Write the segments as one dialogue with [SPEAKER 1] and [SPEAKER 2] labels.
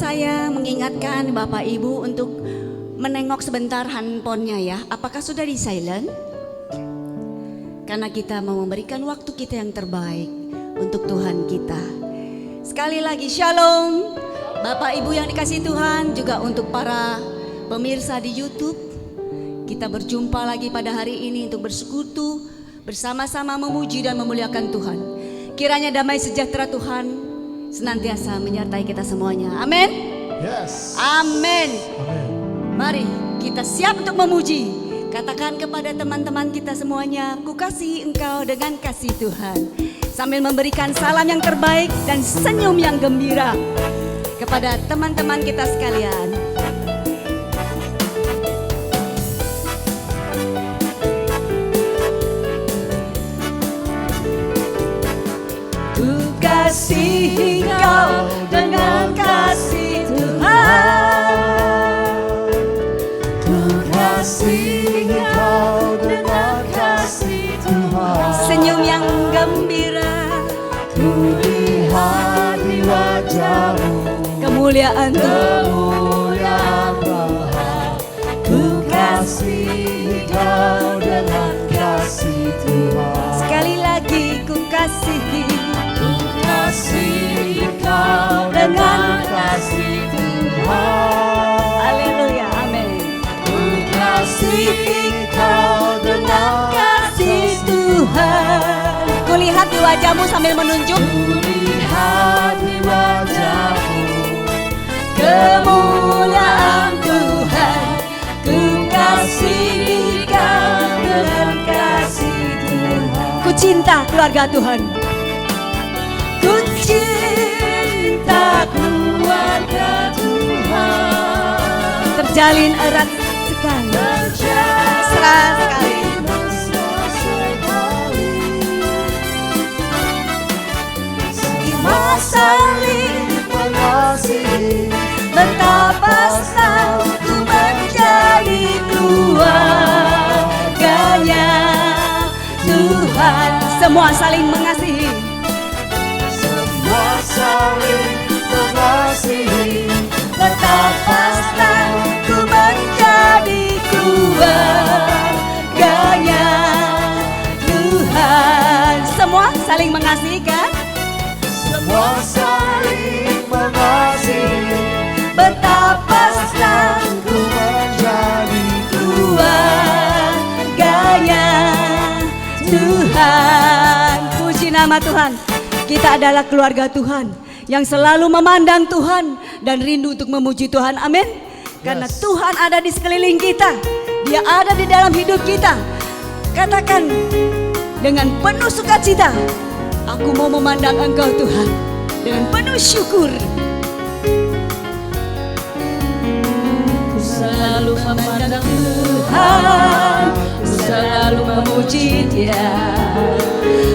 [SPEAKER 1] saya mengingatkan Bapak Ibu untuk menengok sebentar handphonenya ya. Apakah sudah di silent? Karena kita mau memberikan waktu kita yang terbaik untuk Tuhan kita. Sekali lagi Shalom Bapak Ibu yang dikasihi Tuhan, juga untuk para pemirsa di YouTube. Kita berjumpa lagi pada hari ini untuk bersekutu bersama-sama memuji dan memuliakan Tuhan. Kiranya damai sejahtera Tuhan senantiasa menyertai kita semuanya. Amin.
[SPEAKER 2] Yes.
[SPEAKER 1] Amin.
[SPEAKER 2] Amin.
[SPEAKER 1] Mari kita siap untuk memuji. Katakan kepada teman-teman kita semuanya, ku kasih engkau dengan kasih Tuhan. Sambil memberikan salam yang terbaik dan senyum yang gembira kepada teman-teman kita sekalian. Ku kasih engkau dengan kasih Tuhan.
[SPEAKER 2] Ku kasih engkau dengan kasih Tuhan.
[SPEAKER 1] Senyum yang gembira,
[SPEAKER 2] Ku lihat di wajahmu
[SPEAKER 1] kemuliaan Tuhan.
[SPEAKER 2] kemuliaan Bapa. Ku kasih engkau dengan kasih Tuhan.
[SPEAKER 1] Sekali lagi ku kasih.
[SPEAKER 2] Ku kasih engkau dengan kasih Tuhan.
[SPEAKER 1] Haleluya, amin.
[SPEAKER 2] Ku kasih engkau dengan
[SPEAKER 1] Kasih Tuhan. Kulihat di wajahmu sambil menunjuk.
[SPEAKER 2] Kulihat di wajahmu
[SPEAKER 1] Kemuliaan Tuhan. Ku kasih engkau dengan kasih Tuhan. Ku cinta keluarga Tuhan. Ku cinta keluarga Tuhan. Terjalin erat sekali. Mesra sekali. Saling
[SPEAKER 2] mengasihi,
[SPEAKER 1] betapa senang ku menjadi keluarganya Tuhan. Semua saling mengasihi.
[SPEAKER 2] semua saling mengasihi.
[SPEAKER 1] Betapa senang ku menjadi keluarganya Tuhan. Semua saling mengasihi kan?
[SPEAKER 2] Semua saling mengasihi.
[SPEAKER 1] Betapa senang
[SPEAKER 2] Ku menjadi
[SPEAKER 1] keluarganya Tuhan. Puji nama Tuhan. Kita adalah keluarga Tuhan yang selalu memandang Tuhan dan rindu untuk memuji Tuhan. Amin. Karena
[SPEAKER 2] Yes.
[SPEAKER 1] Tuhan ada di sekeliling kita. Dia ada di dalam hidup kita. Katakan dengan penuh sukacita, aku mau memandang Engkau Tuhan dengan penuh syukur. Ku selalu memandang Tuhan, ku selalu memuji Dia.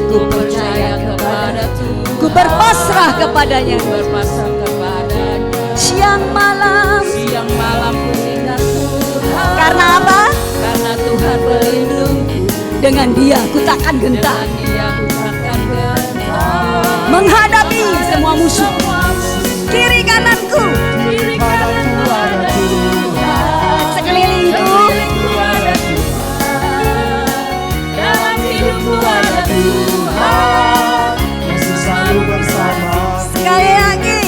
[SPEAKER 1] Ku percaya kepada Tuhan, ku berpasrah kepadanya,
[SPEAKER 3] berpasrah kepadanya.
[SPEAKER 1] siang malam.
[SPEAKER 3] Siang malam ku ingat Tuhan.
[SPEAKER 1] Karena apa?
[SPEAKER 3] Karena Tuhan pelindungku.
[SPEAKER 1] Dengan Dia ku takkan gentar
[SPEAKER 3] Dengan Dia ku takkan gentar.
[SPEAKER 1] menghadapi semua musuh. Kiri kananku,
[SPEAKER 3] Kiri kananku ada Tuhan.
[SPEAKER 1] sekelilingku,
[SPEAKER 3] Sekelilingku ada Tuhan. Dalam hidupku ada Tuhan.
[SPEAKER 2] Yesus selalu bersama.
[SPEAKER 1] sekali lagi.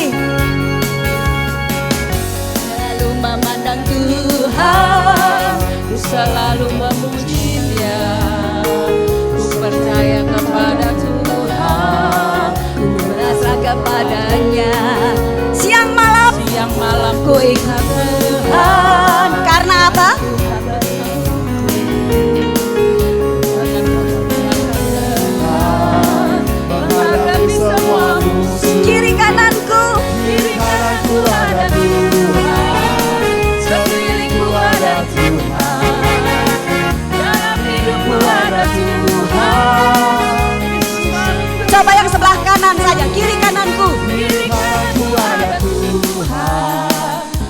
[SPEAKER 1] Selalu memandang Tuhan,
[SPEAKER 3] Ku selalu memuji Dia. Ku percaya kepada Tuhan.
[SPEAKER 1] ku berasrah kepadanya. Siang malam
[SPEAKER 3] Siang malam
[SPEAKER 1] ku ingat Tuhan. Karena apa?
[SPEAKER 2] Menghadapi semua musuh.
[SPEAKER 1] Kiri kananku,
[SPEAKER 3] Kiri kananku ada Tuhan. Sekelilingku ada Tuhan. Dalam hidupku ada Tuhan.
[SPEAKER 1] coba yang sebelah kanan saja. Kiri kananku,
[SPEAKER 3] Kiri kananku ada Tuhan.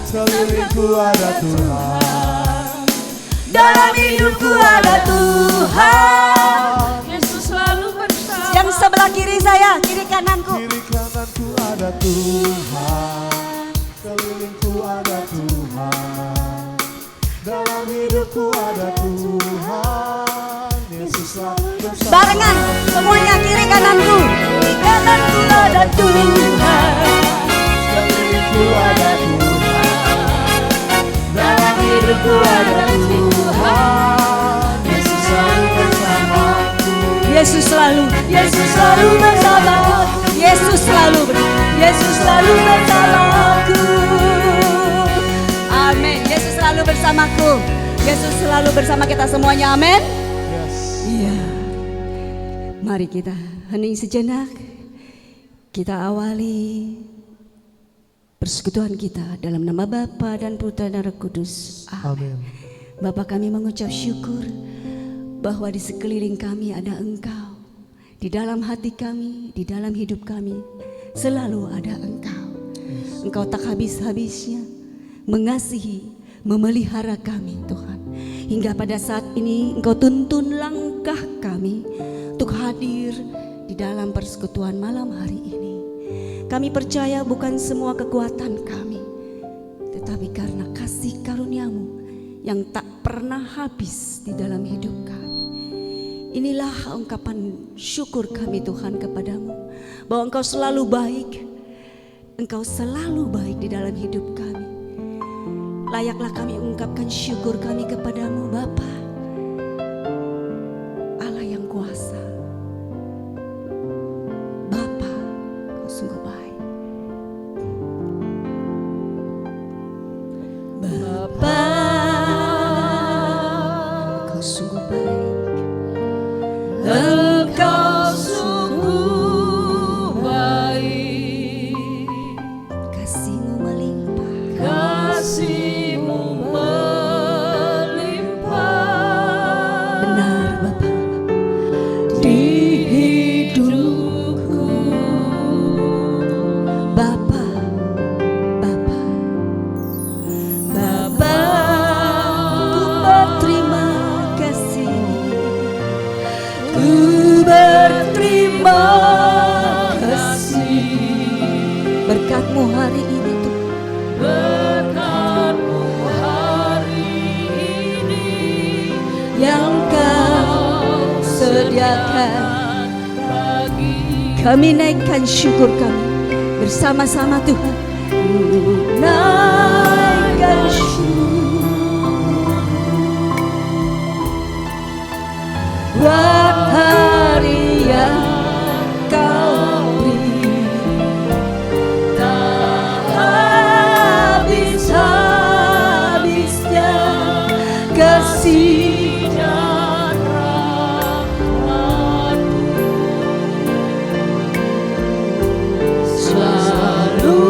[SPEAKER 2] Sekelilingku ada Tuhan.
[SPEAKER 1] dalam hidupku ada Tuhan.
[SPEAKER 3] Yesus selalu bersama.
[SPEAKER 1] Yang sebelah kiri saya, kiri kananku.
[SPEAKER 2] Kiri kananku ada Tuhan. ada Tuhan. Dalam hidupku ada Tuhan. Yesus selalu bersama.
[SPEAKER 1] Barengan semuanya kiri kananku.
[SPEAKER 3] Di kananku ada Tuhan.
[SPEAKER 2] Sekelilingku ada Tuhan. Dalam hidupku ada Tuhan. Yesus selalu bersamaku.
[SPEAKER 3] Yesus selalu bersamaku.
[SPEAKER 1] Yesus selalu
[SPEAKER 3] bersamaku.
[SPEAKER 1] Amin. Yesus selalu bersamaku. Yesus selalu bersama kita semuanya. Amin.
[SPEAKER 2] Yes.
[SPEAKER 1] Iya. Mari kita hening sejenak. Kita awali persekutuan kita dalam nama Bapa dan Putra dan Roh Kudus.
[SPEAKER 2] Amin.
[SPEAKER 1] Bapa, kami mengucap syukur bahwa di sekeliling kami ada Engkau. Di dalam hati kami, di dalam hidup kami selalu ada Engkau. Engkau tak habis-habisnya mengasihi, memelihara kami Tuhan. Hingga pada saat ini Engkau tuntun langkah kami untuk hadir di dalam persekutuan malam hari ini. Kami percaya bukan semua kekuatan kami, tetapi karena kasih karunia-Mu yang tak pernah habis di dalam hidup kami. Inilah ungkapan syukur kami Tuhan kepadamu, bahwa Engkau selalu baik, Engkau selalu baik di dalam hidup kami. Layaklah kami ungkapkan syukur kami kepadamu Bapa, Allah yang kuasa. Bapa, Kau sungguh baik. Bapa, Kau sungguh baik.
[SPEAKER 3] Engkau sungguh baik.
[SPEAKER 1] Kasih-Mu melimpah.
[SPEAKER 3] Kasih-Mu melimpah.
[SPEAKER 1] Benar Bapa.
[SPEAKER 3] Di hidupku.
[SPEAKER 1] Bapa, Bapa,
[SPEAKER 3] Bapa,
[SPEAKER 1] ku berterima kasih.
[SPEAKER 3] ku berterima kasih.
[SPEAKER 1] Berkat-Mu hari ini Tuhan,
[SPEAKER 3] Berkat-Mu hari ini
[SPEAKER 1] yang Kau sediakan.
[SPEAKER 3] bagi
[SPEAKER 1] Kami naikkan syukur kami bersama-sama Tuhan.
[SPEAKER 3] naikkan syukur
[SPEAKER 1] Buat hari yang Kau beri,
[SPEAKER 3] tak habis-habisnya kasih dan rahmat-Mu. Selalu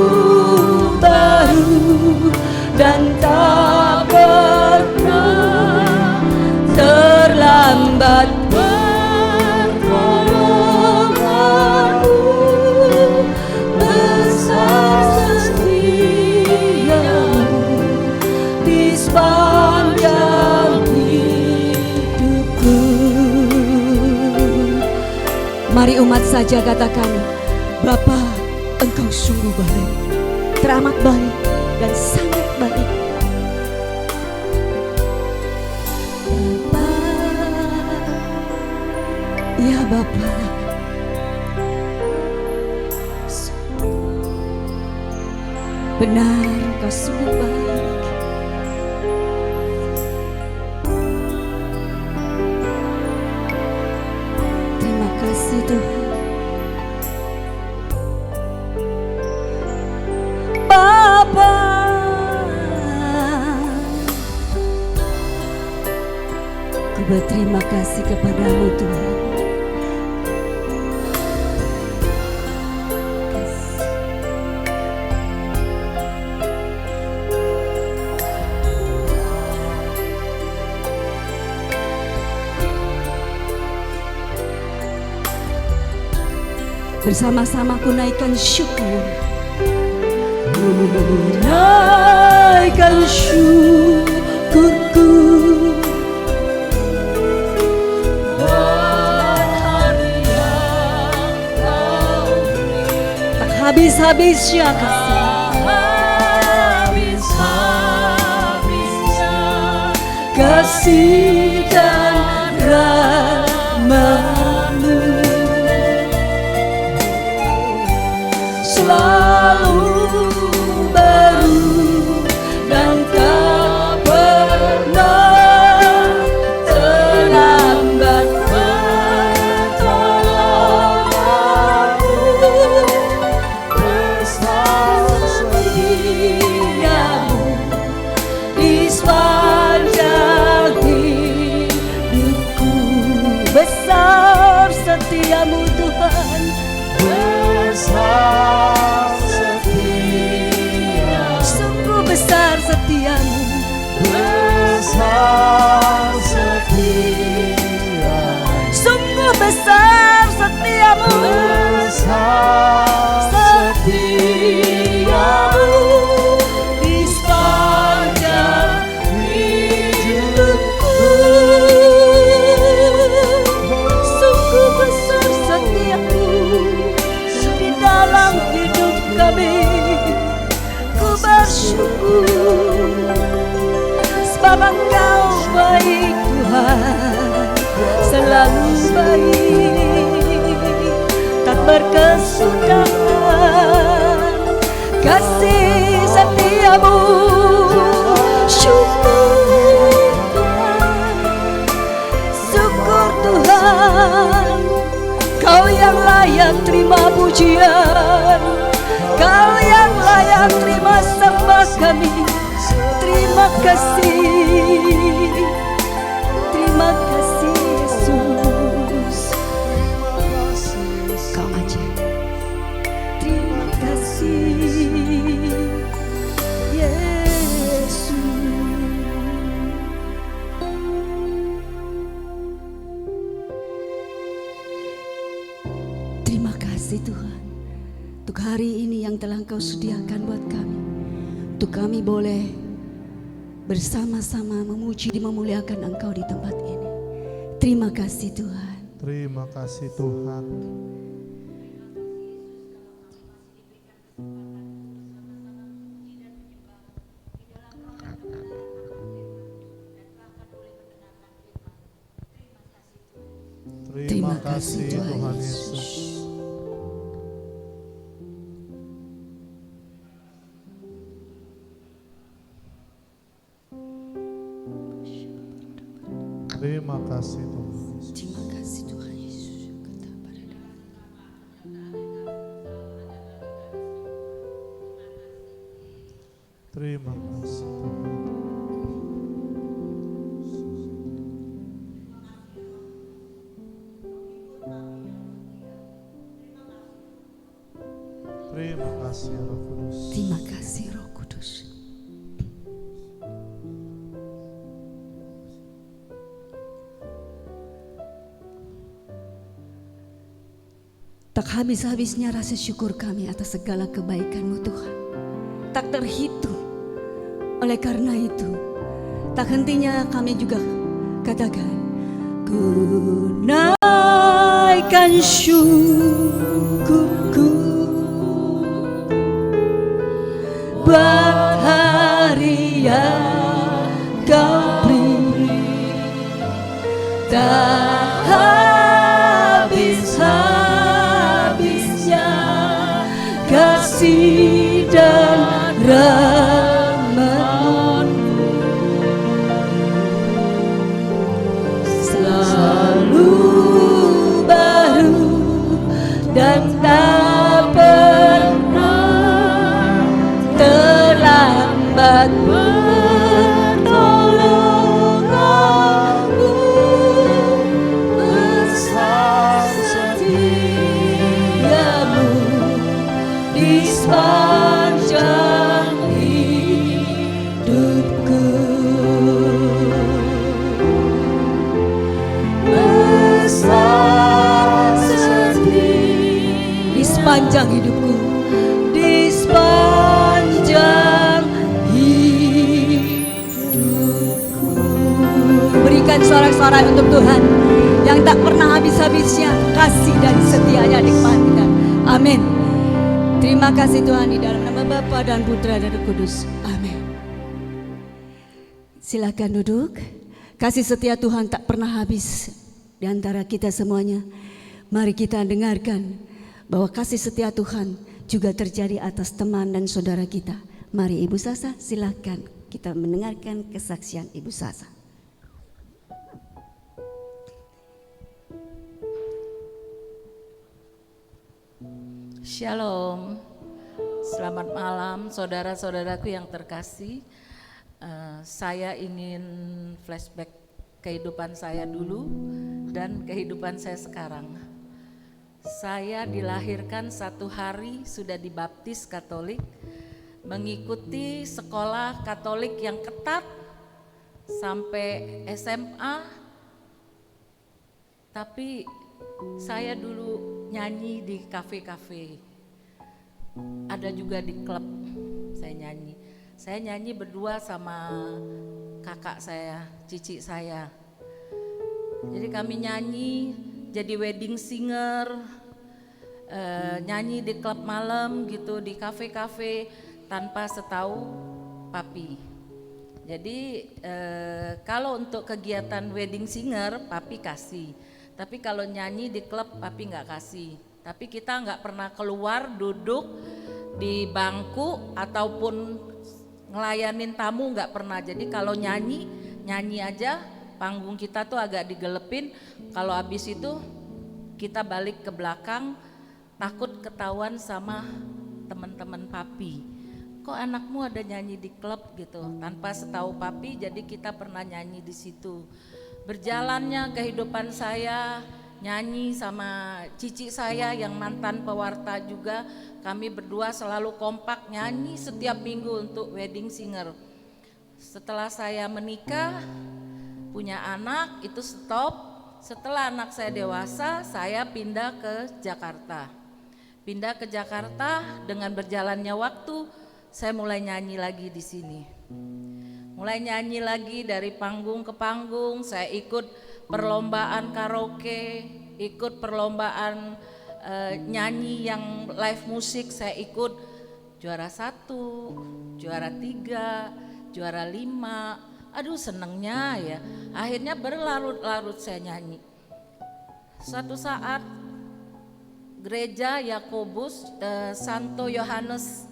[SPEAKER 3] baru dan tak pernah terlambat. Pertolongan-Mu besar setia-Mu di sepanjang hidupku.
[SPEAKER 1] mari umat saja katakan, Bapa, Engkau sungguh baik, teramat baik dan sangat baik. Bapa, ya Bapa, benar Engkau sungguh baik. Terima kasih Tuhan. Bapa, ku berterima kasih kepadamu Tuhan. Bersama-sama ku naikkan syukur.
[SPEAKER 3] Naikkan syukurku buat hari yang Kau beri.
[SPEAKER 1] Tak habis-habisnya kasih.
[SPEAKER 3] Tak habis kasih dan rahmat-Mu selalu baru dan tak pernah terlambat pertolongan-Mu. Besar setiamu di sepanjang hidupku. Besar setiamu Tuhan,
[SPEAKER 2] besar setia,
[SPEAKER 3] sungguh besar setiamu.
[SPEAKER 2] besar setia,
[SPEAKER 3] Sungguh besar setiamu,
[SPEAKER 2] besar
[SPEAKER 3] setiamu di sepanjang hidupku. Sungguh besar setiamu di dalam hidup kami. Ku bersyukur sebab Engkau baik Tuhan, selalu baik, tak berkesudahan kasih setiamu. Syukur Tuhan, syukur Tuhan, Kau yang layak terima pujian, Kau yang layak terima sembah kami. Terima kasih, terima kasih Yesus. Kau aja. Terima kasih Yesus. Terima kasih Tuhan untuk hari ini yang telah Engkau sediakan buat kami, untuk kami boleh bersama-sama memuji dan memuliakan Engkau di tempat ini. Terima kasih Tuhan.
[SPEAKER 2] Terima kasih Tuhan. Terima kasih Tuhan Yesus. Terima kasih Tuhan Yesus.
[SPEAKER 3] Terima kasih Tuhan Yesus.
[SPEAKER 2] Terima kasih Tuhan. Terima kasih Roh Kudus.
[SPEAKER 3] Terima kasih Roh Kudus. Tak habis-habisnya rasa syukur kami atas segala kebaikan-Mu Tuhan, tak terhitung. Oleh karena itu, tak hentinya kami juga katakan, ku naikkan syukurku buat hari yang Kau beri, tak habis-habisnya kasih dan rahmat-Mu selalu baru dan tak pernah terlambat pertolongan-Mu. Besar setiamu di sepanjang hidupku. Besar di sepanjang hidupku, di sepanjang hidupku. Berikan sorak-sorai untuk Tuhan yang tak pernah habis-habisnya kasih dan setianya di depan kita. Amin. Terima kasih Tuhan, di dalam nama Bapa dan Putra dan Roh Kudus. Amin. Silakan duduk. Kasih setia Tuhan tak pernah habis di antara kita semuanya. Mari kita dengarkan bahwa kasih setia Tuhan juga terjadi atas teman dan saudara kita. Mari Ibu Sasa, silakan kita mendengarkan kesaksian Ibu Sasa.
[SPEAKER 4] Shalom, selamat malam saudara-saudaraku yang terkasih. Saya ingin flashback kehidupan saya dulu dan kehidupan saya sekarang. Saya dilahirkan 1 hari sudah dibaptis Katolik, mengikuti sekolah Katolik yang ketat sampai SMA. Tapi saya dulu nyanyi di kafe-kafe, ada juga di klub saya nyanyi. Saya nyanyi berdua sama kakak saya, cici saya. Jadi kami nyanyi, jadi wedding singer, nyanyi di klub malam gitu, di kafe-kafe tanpa setahu papi. Jadi kalau untuk kegiatan wedding singer papi kasih, tapi kalau nyanyi di klub papi nggak kasih. Tapi kita nggak pernah keluar duduk di bangku ataupun ngelayanin tamu, nggak pernah. Jadi kalau nyanyi aja, panggung kita tuh agak digelepin. Kalau habis itu kita balik ke belakang, takut ketahuan sama teman-teman papi. Kok anakmu ada nyanyi di klub gitu, tanpa setahu papi. Jadi kita pernah nyanyi di situ. Berjalannya kehidupan saya nyanyi sama cici saya yang mantan pewarta juga. Kami berdua selalu kompak nyanyi setiap minggu untuk wedding singer. Setelah saya menikah, punya anak, itu stop. Setelah anak saya dewasa, saya pindah ke Jakarta. Pindah ke Jakarta, dengan berjalannya waktu, saya mulai nyanyi lagi di sini. Mulai nyanyi lagi dari panggung ke panggung. Saya ikut perlombaan karaoke, ikut perlombaan nyanyi yang live musik. Saya ikut juara 1, juara 3, juara 5. Aduh senengnya ya. Akhirnya berlarut-larut saya nyanyi. Suatu saat gereja Yakobus Santo Yohanes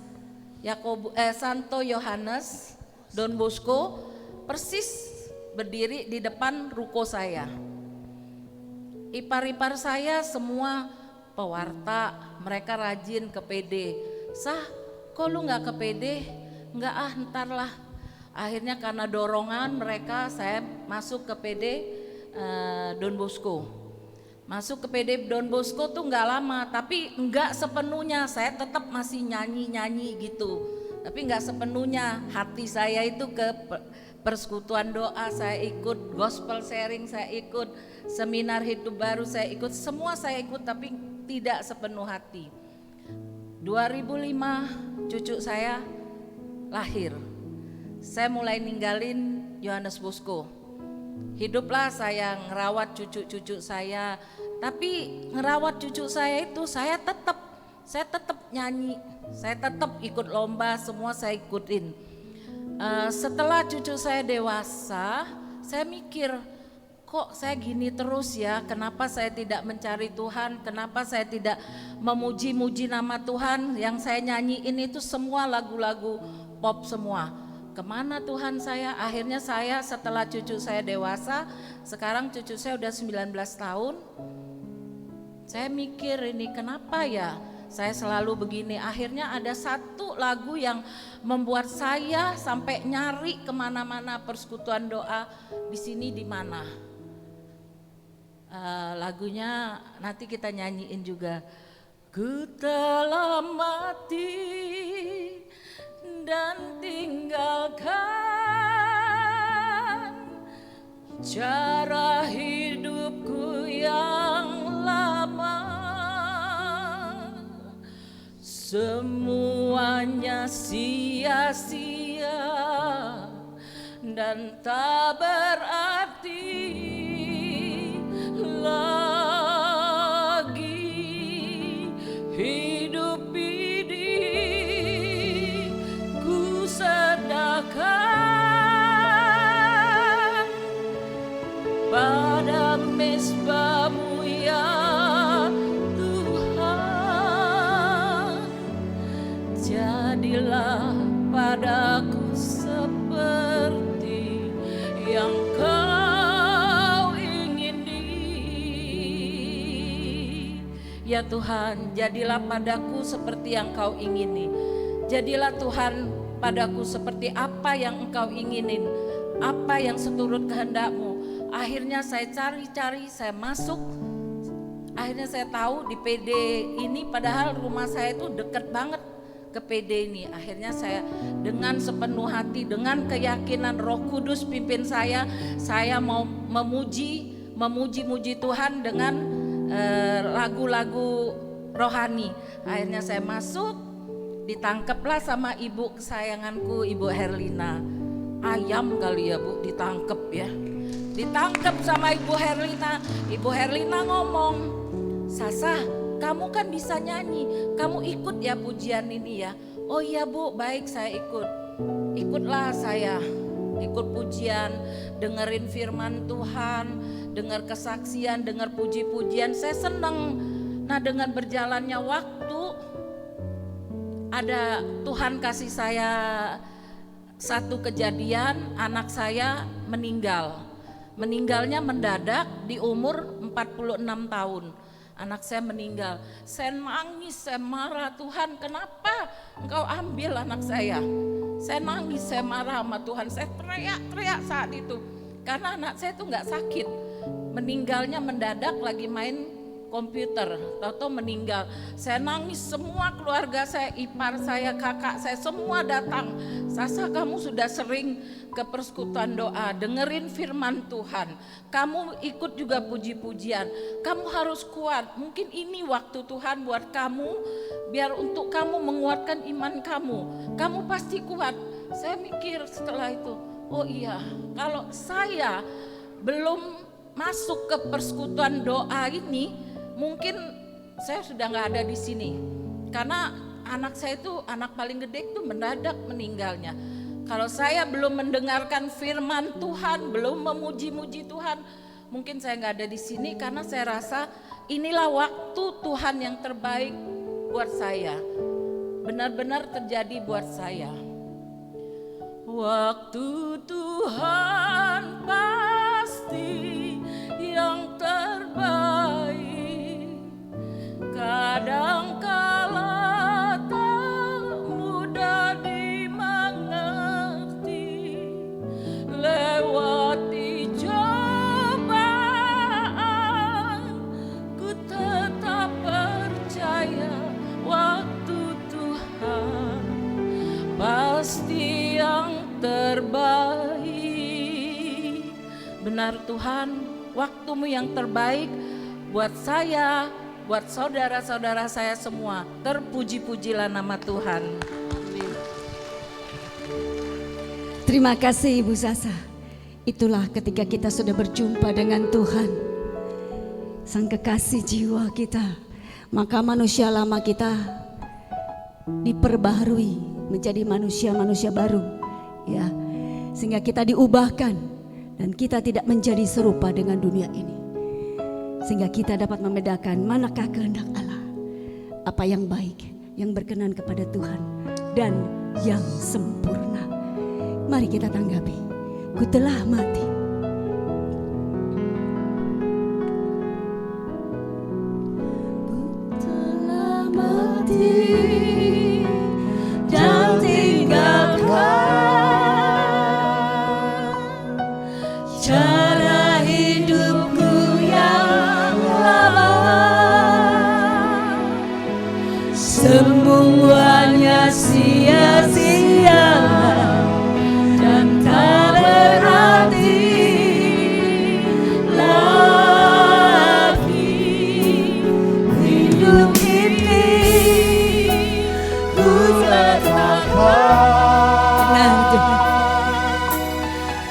[SPEAKER 4] Don Bosco persis berdiri di depan ruko saya. Ipar-ipar saya semua pewarta, mereka rajin ke PD. Sah, kok lu gak ke PD? Enggak ah, ntar lah. Akhirnya karena dorongan mereka, saya masuk ke PD Don Bosco. Masuk ke PD Don Bosco tuh gak lama, tapi enggak sepenuhnya. Saya tetap masih nyanyi-nyanyi gitu. Tapi enggak sepenuhnya, hati saya itu ke persekutuan doa, saya ikut gospel sharing, saya ikut seminar hidup baru, saya ikut, semua saya ikut, tapi tidak sepenuh hati. 2005 cucu saya lahir. Saya mulai ninggalin Yohanes Bosco. Hiduplah saya ngerawat cucu-cucu saya. Tapi ngerawat cucu saya itu saya tetap nyanyi, saya tetap ikut lomba, semua saya ikutin. Setelah cucu saya dewasa, saya mikir, kok saya gini terus ya, kenapa saya tidak mencari Tuhan, kenapa saya tidak memuji-muji nama Tuhan. Yang saya nyanyiin itu semua lagu-lagu pop semua. Kemana Tuhan saya? Akhirnya saya setelah cucu saya dewasa, sekarang cucu saya udah 19 tahun, saya mikir ini kenapa ya saya selalu begini. Akhirnya ada satu lagu yang membuat saya sampai nyari kemana-mana persekutuan doa di sini di mana. Lagunya nanti kita nyanyiin juga. Ku telah mati dan tinggalkan cara hidupku yang lama. Semuanya sia-sia dan tak berarti lagi. Hidup ini ku serahkan Ya Tuhan, jadilah padaku seperti yang Kau ingini. Jadilah Tuhan padaku seperti apa yang Engkau inginin, apa yang seturut kehendak-Mu. Akhirnya saya cari-cari, saya masuk. Akhirnya saya tahu di PD ini, padahal rumah saya itu dekat banget ke PD ini. Akhirnya saya dengan sepenuh hati, dengan keyakinan Roh Kudus pimpin saya mau memuji Tuhan dengan lagu-lagu rohani. Akhirnya saya masuk, ditangkeplah sama ibu kesayanganku, Ibu Herlina. Ayam kali ya Bu, ditangkep ya. Ditangkep sama Ibu Herlina. Ibu Herlina ngomong, Sasa, kamu kan bisa nyanyi, kamu ikut ya pujian ini ya. Oh iya Bu, baik saya ikut. Ikutlah saya, ikut pujian, dengerin firman Tuhan, dengar kesaksian, dengar puji-pujian, saya senang. Nah dengan berjalannya waktu, ada Tuhan kasih saya satu kejadian, anak saya meninggal. Meninggalnya mendadak di umur 46 tahun. Anak saya meninggal, saya nangis, saya marah, Tuhan kenapa Engkau ambil anak saya? Saya nangis, saya marah sama Tuhan, saya teriak-teriak saat itu. Karena anak saya itu gak sakit, meninggalnya mendadak lagi main komputer, tahu-tahu meninggal. Saya nangis, semua keluarga saya, ipar saya, kakak saya, semua datang. Sasa, kamu sudah sering ke persekutuan doa, dengerin firman Tuhan, kamu ikut juga puji-pujian, kamu harus kuat. Mungkin ini waktu Tuhan buat kamu, biar untuk kamu menguatkan iman kamu. Kamu pasti kuat. Saya mikir setelah itu, oh iya, kalau saya belum masuk ke persekutuan doa ini, mungkin saya sudah nggak ada di sini. Karena anak saya itu, anak paling gede itu mendadak meninggalnya. Kalau saya belum mendengarkan firman Tuhan, belum memuji-muji Tuhan, mungkin saya nggak ada di sini. Karena saya rasa inilah waktu Tuhan yang terbaik buat saya, benar-benar terjadi buat saya. Waktu Tuhan pasti yang terbaik. Kadang kala tak mudah dimengerti, lewati cobaan ku tetap percaya waktu Tuhan pasti yang terbaik. Benar Tuhan, waktu-Mu yang terbaik buat saya, buat saudara-saudara saya semua. Terpuji-pujilah nama Tuhan.
[SPEAKER 3] Terima kasih Ibu Sasa. Itulah ketika kita sudah berjumpa dengan Tuhan, Sang Kekasih jiwa kita, maka manusia lama kita diperbaharui menjadi manusia-manusia baru, ya, sehingga kita diubahkan dan kita tidak menjadi serupa dengan dunia ini, sehingga kita dapat membedakan manakah kehendak Allah, apa yang baik, yang berkenan kepada Tuhan, dan yang sempurna. Mari kita tanggapi. Ku telah mati, ku telah mati dan tinggalkan cara hidupku yang lama. Semuanya sia-sia dan tak berarti lagi. Hidup ini ku tetapkan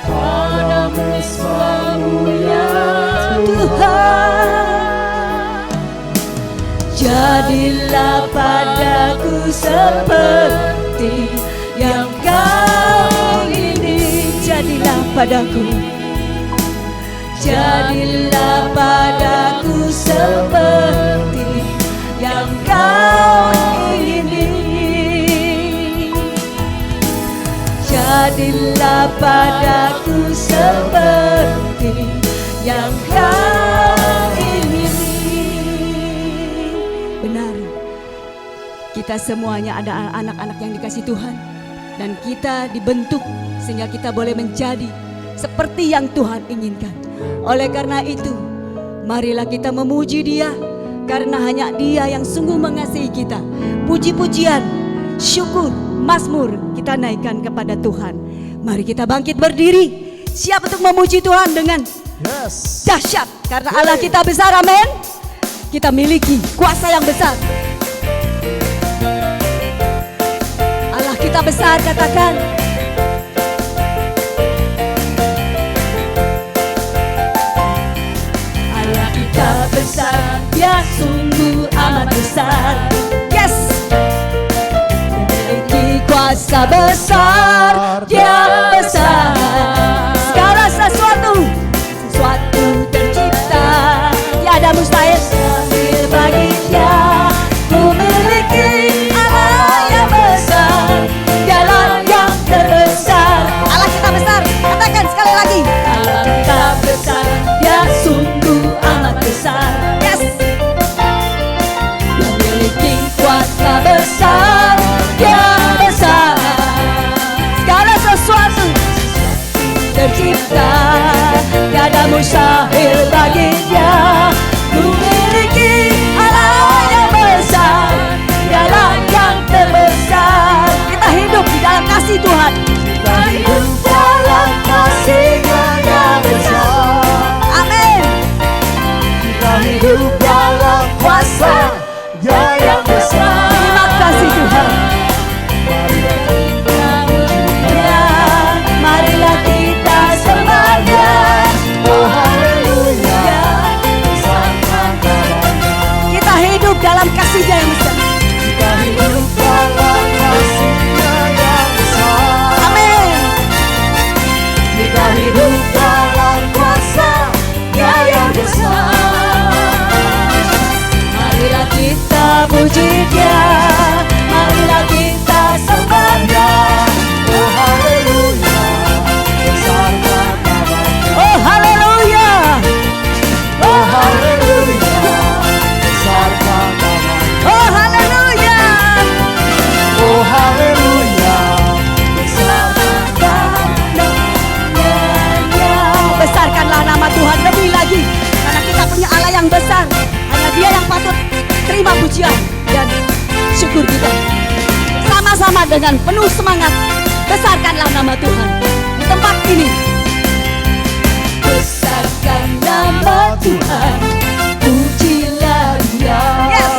[SPEAKER 3] padamu selalu ya Tuhan. Jadilah padaku seperti yang Kau ingini. Jadilah padaku, jadilah padaku seperti yang Kau ingini. Jadilah padaku seperti yang Kau ingini. Kita semuanya ada anak-anak yang dikasih Tuhan, dan kita dibentuk sehingga kita boleh menjadi seperti yang Tuhan inginkan. Oleh karena itu, marilah kita memuji Dia, karena hanya Dia yang sungguh mengasihi kita. Puji-pujian, syukur, mazmur kita naikkan kepada Tuhan. Mari kita bangkit berdiri, siap untuk memuji Tuhan dengan
[SPEAKER 2] Yes.
[SPEAKER 3] dahsyat, karena Allah kita besar, amin. Kita miliki kuasa yang besar. Allah kita besar, katakan. Allah kita besar, Dia sungguh amat besar. Yes. Memiliki kuasa besar, Dia besar. Segala sesuatu tercipta, tiada mustahil bagi Dia. Memiliki Allah yang besar, Dialah yang terbesar. Allah kita besar, katakan sekali lagi. Allah kita besar, Dia sungguh amat besar. Yes. Memiliki kuasa besar, Dia besar. Segala sesuatu tercipta, tiada mustahil bagi Dia. Memiliki Allah yang besar, Dialah yang terbesar. Kita hidup di dalam kasih Tuhan. Kita hidup dalam kasih-Nya yang besar. Amin.
[SPEAKER 2] Kita hidup dalam kuasa Dia yang besar.
[SPEAKER 3] Terima kasih Tuhan. Ya, marilah kita sembah Dia.
[SPEAKER 2] Oh haleluya.
[SPEAKER 3] Kita hidup dalam kasih-Nya yang besar.
[SPEAKER 2] Kita hidup dalam kasih-Nya yang besar.
[SPEAKER 3] Amin.
[SPEAKER 2] Kita hidup dalam kuasa Dia yang besar.
[SPEAKER 3] Marilah kita puji Dia, marilah kita sembah Dia.
[SPEAKER 2] Oh haleluya. Besarkan namanya.
[SPEAKER 3] Oh haleluya.
[SPEAKER 2] Oh haleluya. Besarkan namanya.
[SPEAKER 3] Oh haleluya.
[SPEAKER 2] Oh haleluya.
[SPEAKER 3] Besarkanlah nama Tuhan lebih lagi, karena kita punya Allah yang besar. Hanya Dia yang patut terima pujian dan syukur kita. Sama-sama dengan penuh semangat, besarkanlah nama Tuhan di tempat ini. Besarkan nama Tuhan, pujilah Dia. Yes.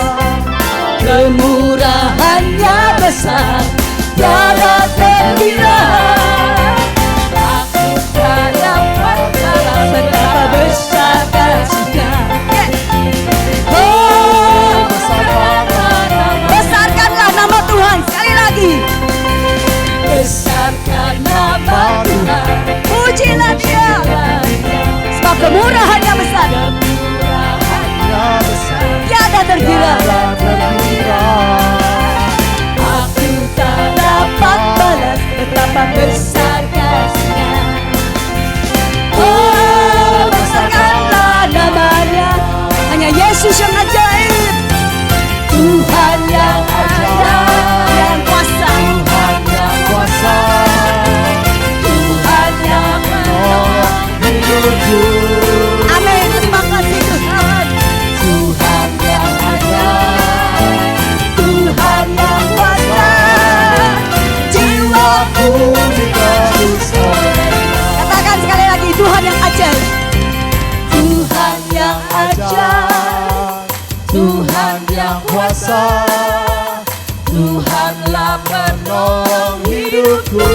[SPEAKER 3] Kemurahan-Nya besar, tiada terkira. Aku tak dapat balas betapa besar kasih-Nya. Oh, besarkanlah nama Tuhan sekali lagi. Besarkan nama Tuhan, pujilah Dia, sebab kemurahan-Nya besar,
[SPEAKER 2] Ya besar.
[SPEAKER 3] tiada terkira.
[SPEAKER 2] Tiada terkira.
[SPEAKER 3] Aku tak dapat balas betapa besar kasih-Nya. Oh, besarkanlah nama-Nya. Hanya Yesus yang ajaib, Tuhan yang ajaib, yang kuasa,
[SPEAKER 2] Tuhan yang kuasa.
[SPEAKER 3] Tuhan yang menolong hidupku. Amin. Terima kasih Tuhan. Tuhan yang ajaib, Tuhan yang kuasa. Jiwaku
[SPEAKER 2] Ditebus oleh-Nya.
[SPEAKER 3] katakan sekali lagi, Tuhan yang ajaib, Tuhan yang ajaib,
[SPEAKER 2] Tuhan yang kuasa. Tuhanlah penolong hidupku.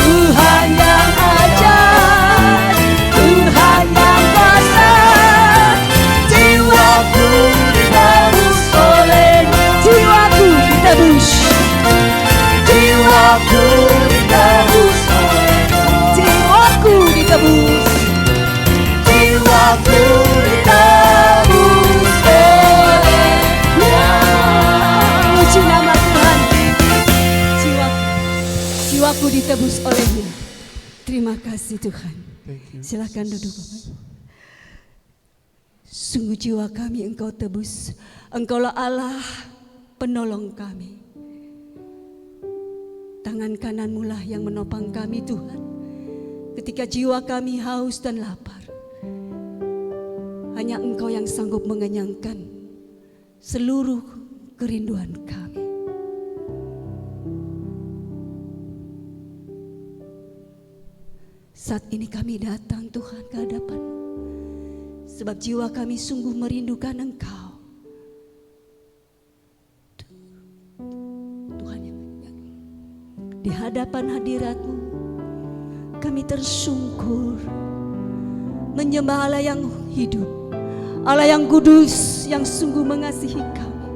[SPEAKER 3] Tuhan yang ajaib, Tuhan yang kuasa. Jiwaku ditebus oleh-Nya. Jiwaku ditebus,
[SPEAKER 2] Jiwaku ditebus oleh-Nya.
[SPEAKER 3] jiwaku ditebus,
[SPEAKER 2] Jiwaku ditebus
[SPEAKER 3] oleh-Nya. Puji nama Tuhan. Jiwaku ditebus oleh-Nya. Terima kasih Tuhan.
[SPEAKER 2] Thank you.
[SPEAKER 3] Silakan duduk Bapak. Sungguh jiwa kami Engkau tebus Engkaulah Allah penolong kami. Tangan kananmu lah yang menopang kami Tuhan. Ketika jiwa kami haus dan lapar, hanya Engkau yang sanggup mengenyangkan seluruh kerinduan kami. Saat ini kami datang Tuhan ke hadapan-Mu, sebab jiwa kami sungguh merindukan Engkau. Tuhan, di hadapan hadirat-Mu kami tersungkur menyembah Allah yang hidup, Allah yang kudus, yang sungguh mengasihi kami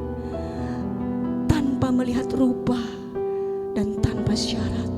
[SPEAKER 3] tanpa melihat rupa dan tanpa syarat.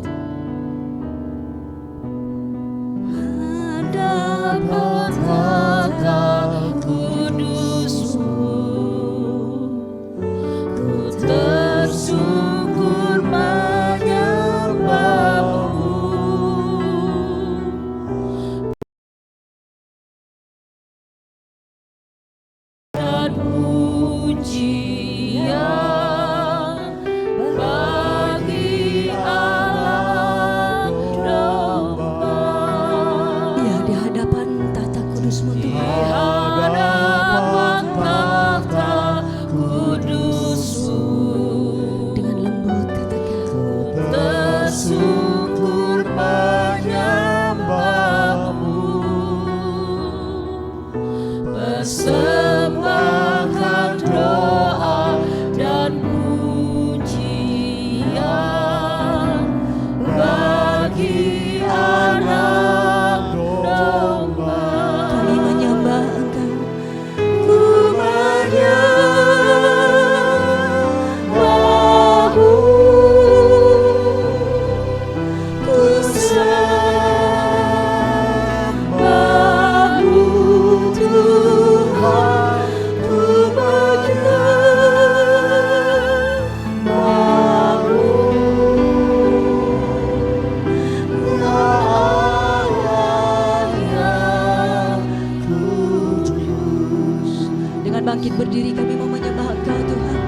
[SPEAKER 3] Bangkit berdiri, kami mau menyembah Engkau Tuhan.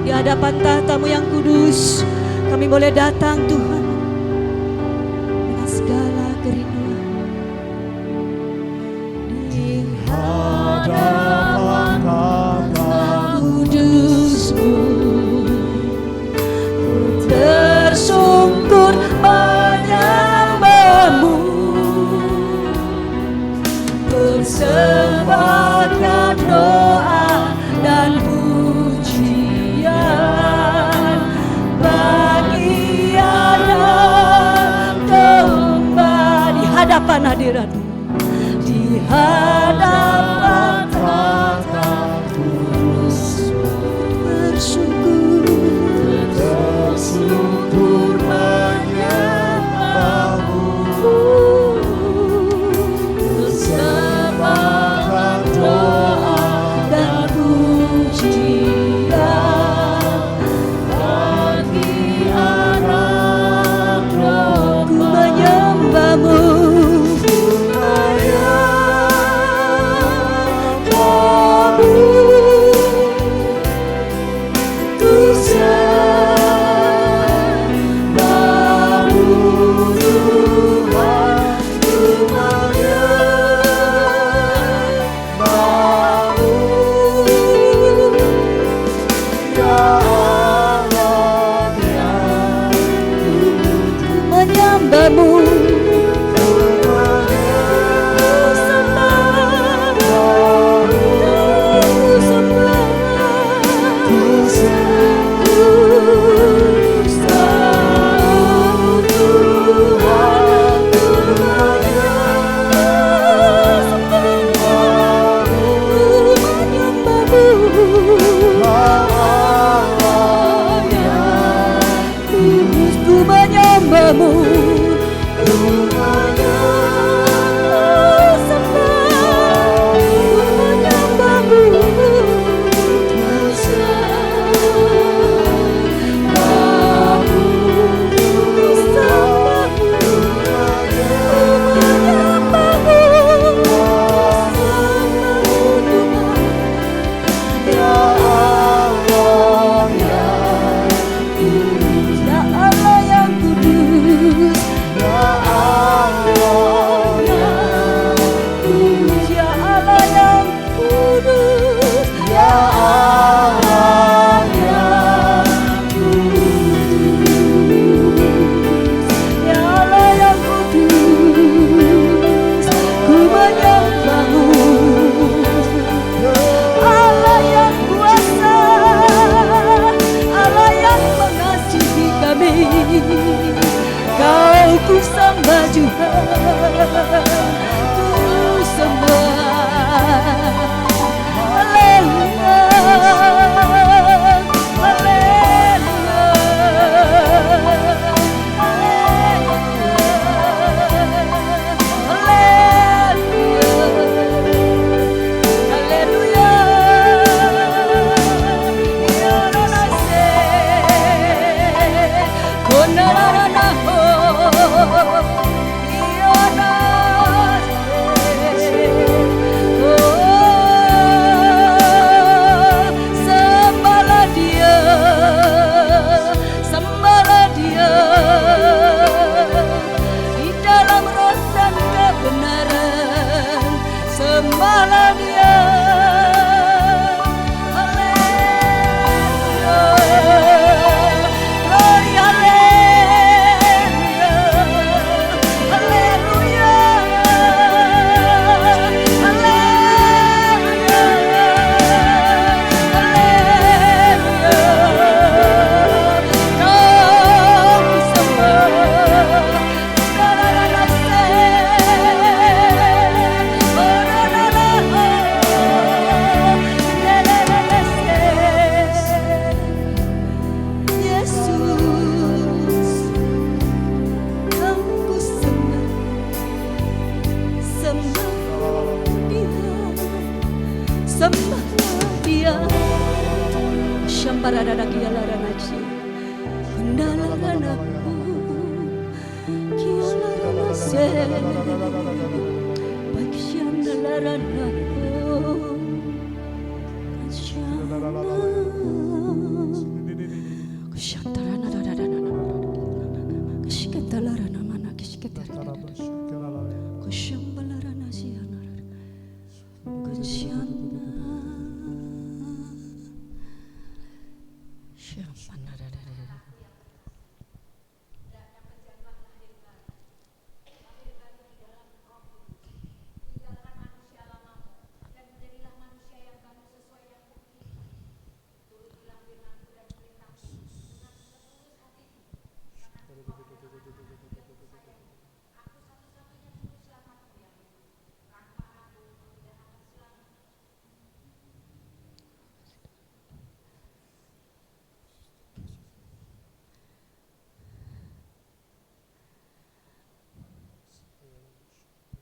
[SPEAKER 3] Di hadapan tahta-Mu yang kudus, kami boleh datang Tuhan dengan segala kerinduan. Di hadapan tahta kudus-Mu, ku tersungkur menyembah-Mu, persembahkan doa dan pujian bagi Anak Domba. Di hadapan hadirat-Mu, di hadapan tahta kudus-Mu, bersyukur menyembah-Mu, persembahkan doa dan pujian bagi Anak Domba. Ku menyembah-Mu, Kau ku sembah Tuhan, ku sembah. Haleluya, haleluya, haleluya, ya nase, konarana ho, ya nase, sembahlah Dia, sembahlah Dia di dalam roh dan kebenaran, sembahlah Dia. Haleluya, glory, haleluya, haleluya, haleluya, haleluya. Kau ku sembah, darah Yesus, aku sembah, sembah Dia, sembah Dia. Shambarada kialara naci, kundalara naku, kialara nase, bakshandalara naku, kushantarana kishkatalara namana kishkatara, kushambalara nasiana, kushana.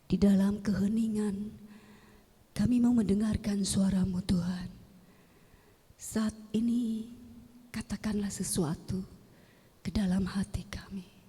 [SPEAKER 3] Di dalam keheningan, kami mau mendengarkan suara-Mu Tuhan. Saat ini, katakanlah sesuatu ke dalam hati kami.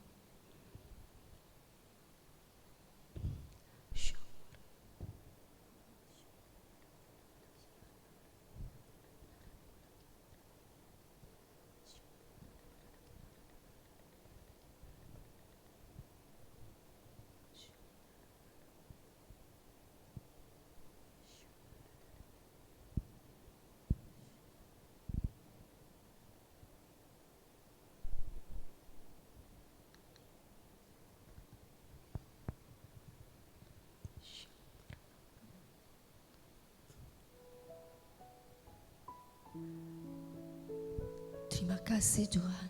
[SPEAKER 3] Terima kasih Tuhan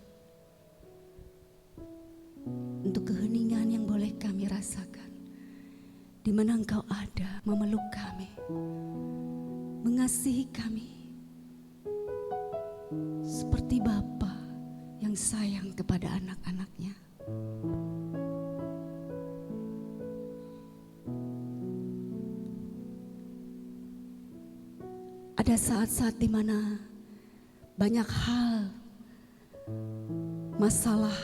[SPEAKER 3] untuk keheningan yang boleh kami rasakan, di mana Engkau ada memeluk kami, mengasihi kami seperti Bapa yang sayang kepada anak-anaknya. Ada saat-saat di mana banyak hal, masalah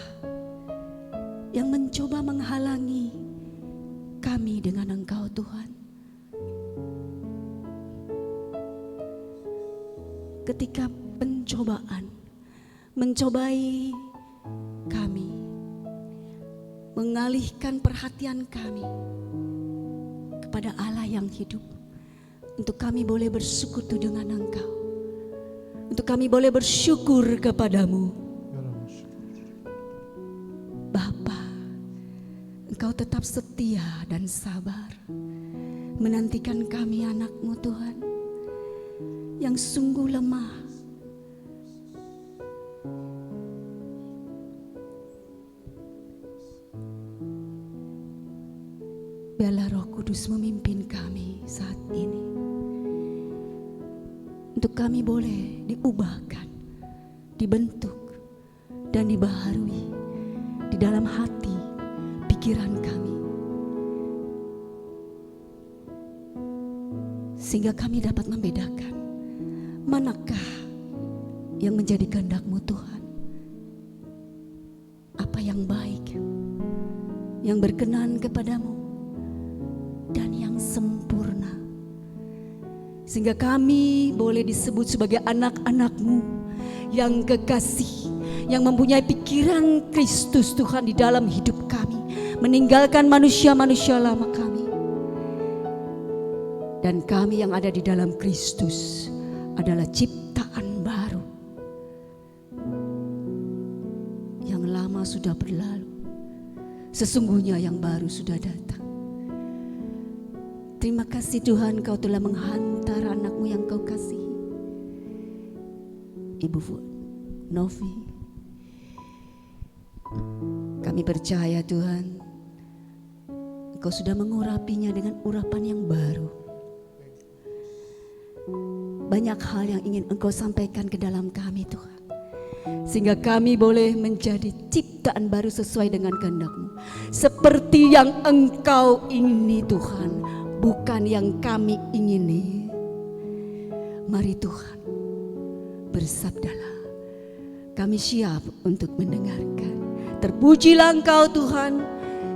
[SPEAKER 3] yang mencoba menghalangi kami dengan Engkau Tuhan. Ketika pencobaan mencobai kami, mengalihkan perhatian kami kepada Allah yang hidup, untuk kami boleh bersekutu dengan Engkau, untuk kami boleh bersyukur kepadamu. Bapa, Engkau tetap setia dan sabar menantikan kami anak-Mu Tuhan, yang sungguh lemah, Biarlah Roh Kudus memimpin kami saat ini. Untuk kami boleh diubahkan, dibentuk, dan dibaharui di dalam hati, pikiran kami. Sehingga kami dapat membedakan manakah yang menjadi kehendak-Mu Tuhan. Apa yang baik, yang berkenan kepadamu, dan yang sempurna. Sehingga kami boleh disebut sebagai anak-anak-Mu yang kekasih, yang mempunyai pikiran Kristus Tuhan di dalam hidup kami, meninggalkan manusia-manusia lama kami. Dan kami yang ada di dalam Kristus adalah ciptaan baru. Yang lama sudah berlalu, sesungguhnya yang baru sudah datang. Terima kasih Tuhan, Kau telah menghantar anak-Mu yang Kau kasihi, Ibu Novi. Kami percaya Tuhan, Engkau sudah mengurapinya dengan urapan yang baru. Banyak hal yang ingin Engkau sampaikan ke dalam kami Tuhan, sehingga kami boleh menjadi ciptaan baru sesuai dengan kehendak-Mu, seperti yang Engkau ingini Tuhan, bukan yang kami ingini. Mari Tuhan, bersabdalah, kami siap untuk mendengarkan. Terpujilah Engkau Tuhan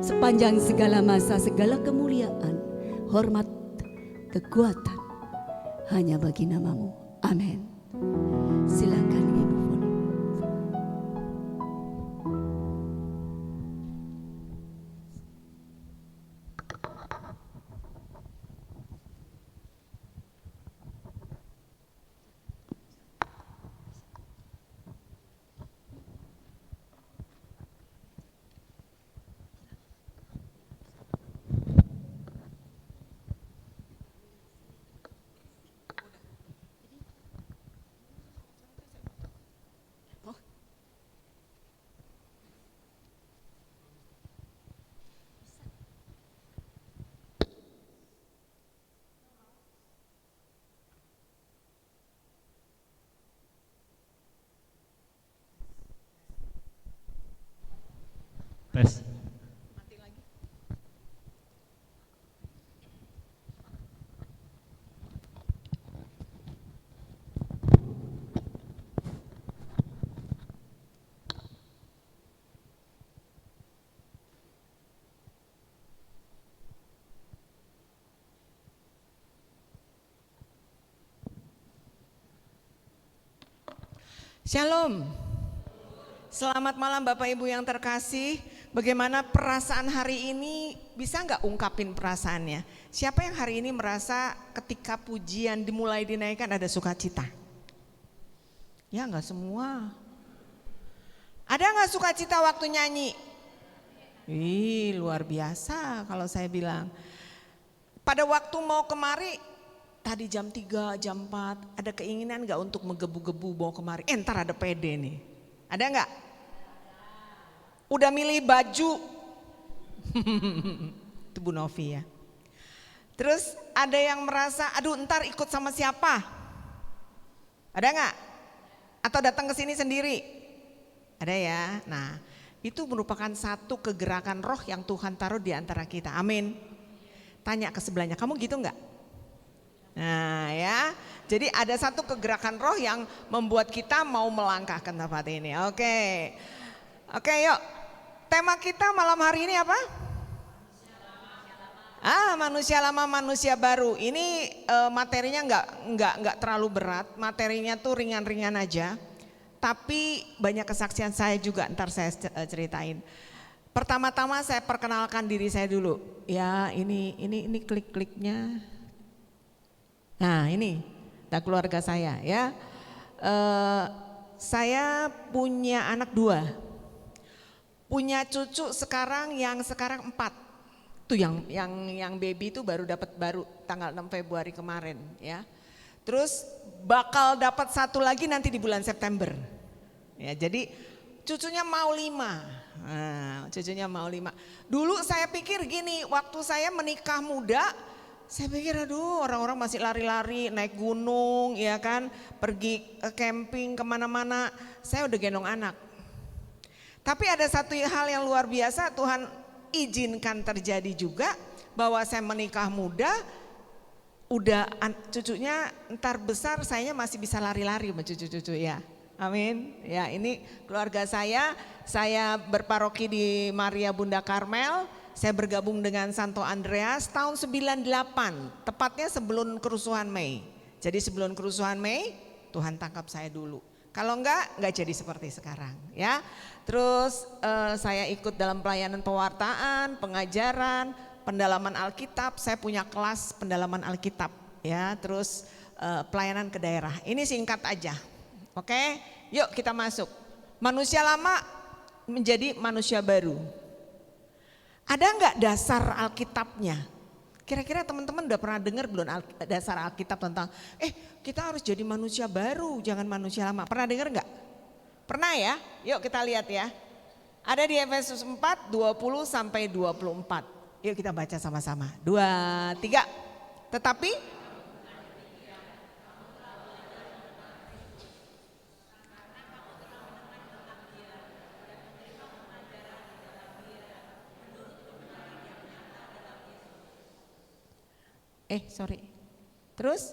[SPEAKER 3] sepanjang segala masa, segala kemuliaan, hormat, kekuatan hanya bagi nama-Mu. Amin. Silakan Ibu Foni.
[SPEAKER 5] Tes.
[SPEAKER 6] Shalom. Selamat malam Bapak Ibu yang terkasih. Bagaimana perasaan hari ini? Bisa nggak ungkapin perasaannya? Siapa yang hari ini merasa ketika pujian dimulai dinaikkan ada sukacita? Ya nggak semua. Ada nggak sukacita waktu nyanyi? Wih, luar biasa kalau saya bilang. Pada waktu mau kemari, tadi jam 3, jam 4, ada keinginan nggak untuk menggebu-gebu bawa kemari? Ntar ada PD nih. Ada nggak? Udah milih baju? Itu Bu Novi ya. Terus ada yang merasa, aduh ntar ikut sama siapa? Ada nggak? Atau datang ke sini sendiri? Ada ya. Nah, itu merupakan satu kegerakan roh yang Tuhan taruh di antara kita. Amin. Tanya ke sebelahnya, kamu gitu nggak? Nah ya, jadi ada satu kegerakan roh yang membuat kita mau melangkah ke tempat ini. Oke, yuk. Tema kita malam hari ini apa? Manusia lama, manusia baru. Ini materinya nggak terlalu berat. Materinya tuh ringan-ringan aja. Tapi banyak kesaksian saya juga. Ntar saya ceritain. Pertama-tama saya perkenalkan diri saya dulu. Ya, ini klik-kliknya. Nah ini, keluarga saya ya. Saya punya anak 2. Punya cucu sekarang yang sekarang 4. Tuh yang baby itu baru dapat tanggal 6 Februari kemarin ya. Terus bakal dapat 1 lagi nanti di bulan September. Ya, jadi cucunya mau 5. Nah, cucunya mau 5. Dulu saya pikir gini, waktu saya menikah muda, saya pikir aduh orang-orang masih lari-lari, naik gunung ya kan, pergi camping kemana-mana, saya udah gendong anak. Tapi ada satu hal yang luar biasa Tuhan izinkan terjadi juga, bahwa saya menikah muda, udah cucunya ntar besar sayanya masih bisa lari-lari sama cucu-cucu ya. Amin. Ya, ini keluarga saya berparoki di Maria Bunda Karmel, saya bergabung dengan Santo Andreas tahun 98, tepatnya sebelum kerusuhan Mei. Jadi sebelum kerusuhan Mei, Tuhan tangkap saya dulu. Kalau enggak jadi seperti sekarang ya. Terus saya ikut dalam pelayanan pewartaan, pengajaran, pendalaman Alkitab, saya punya kelas pendalaman Alkitab ya. Terus pelayanan ke daerah. Ini singkat aja. Oke, yuk kita masuk. Manusia lama menjadi manusia baru. Ada enggak dasar Alkitabnya? Kira-kira teman-teman udah pernah dengar belum dasar Alkitab tentang kita harus jadi manusia baru, jangan manusia lama. Pernah dengar enggak? Pernah ya? Yuk kita lihat ya. Ada di Efesus 4, 20 sampai 24. Yuk kita baca sama-sama. 2, 3. Tetapi terus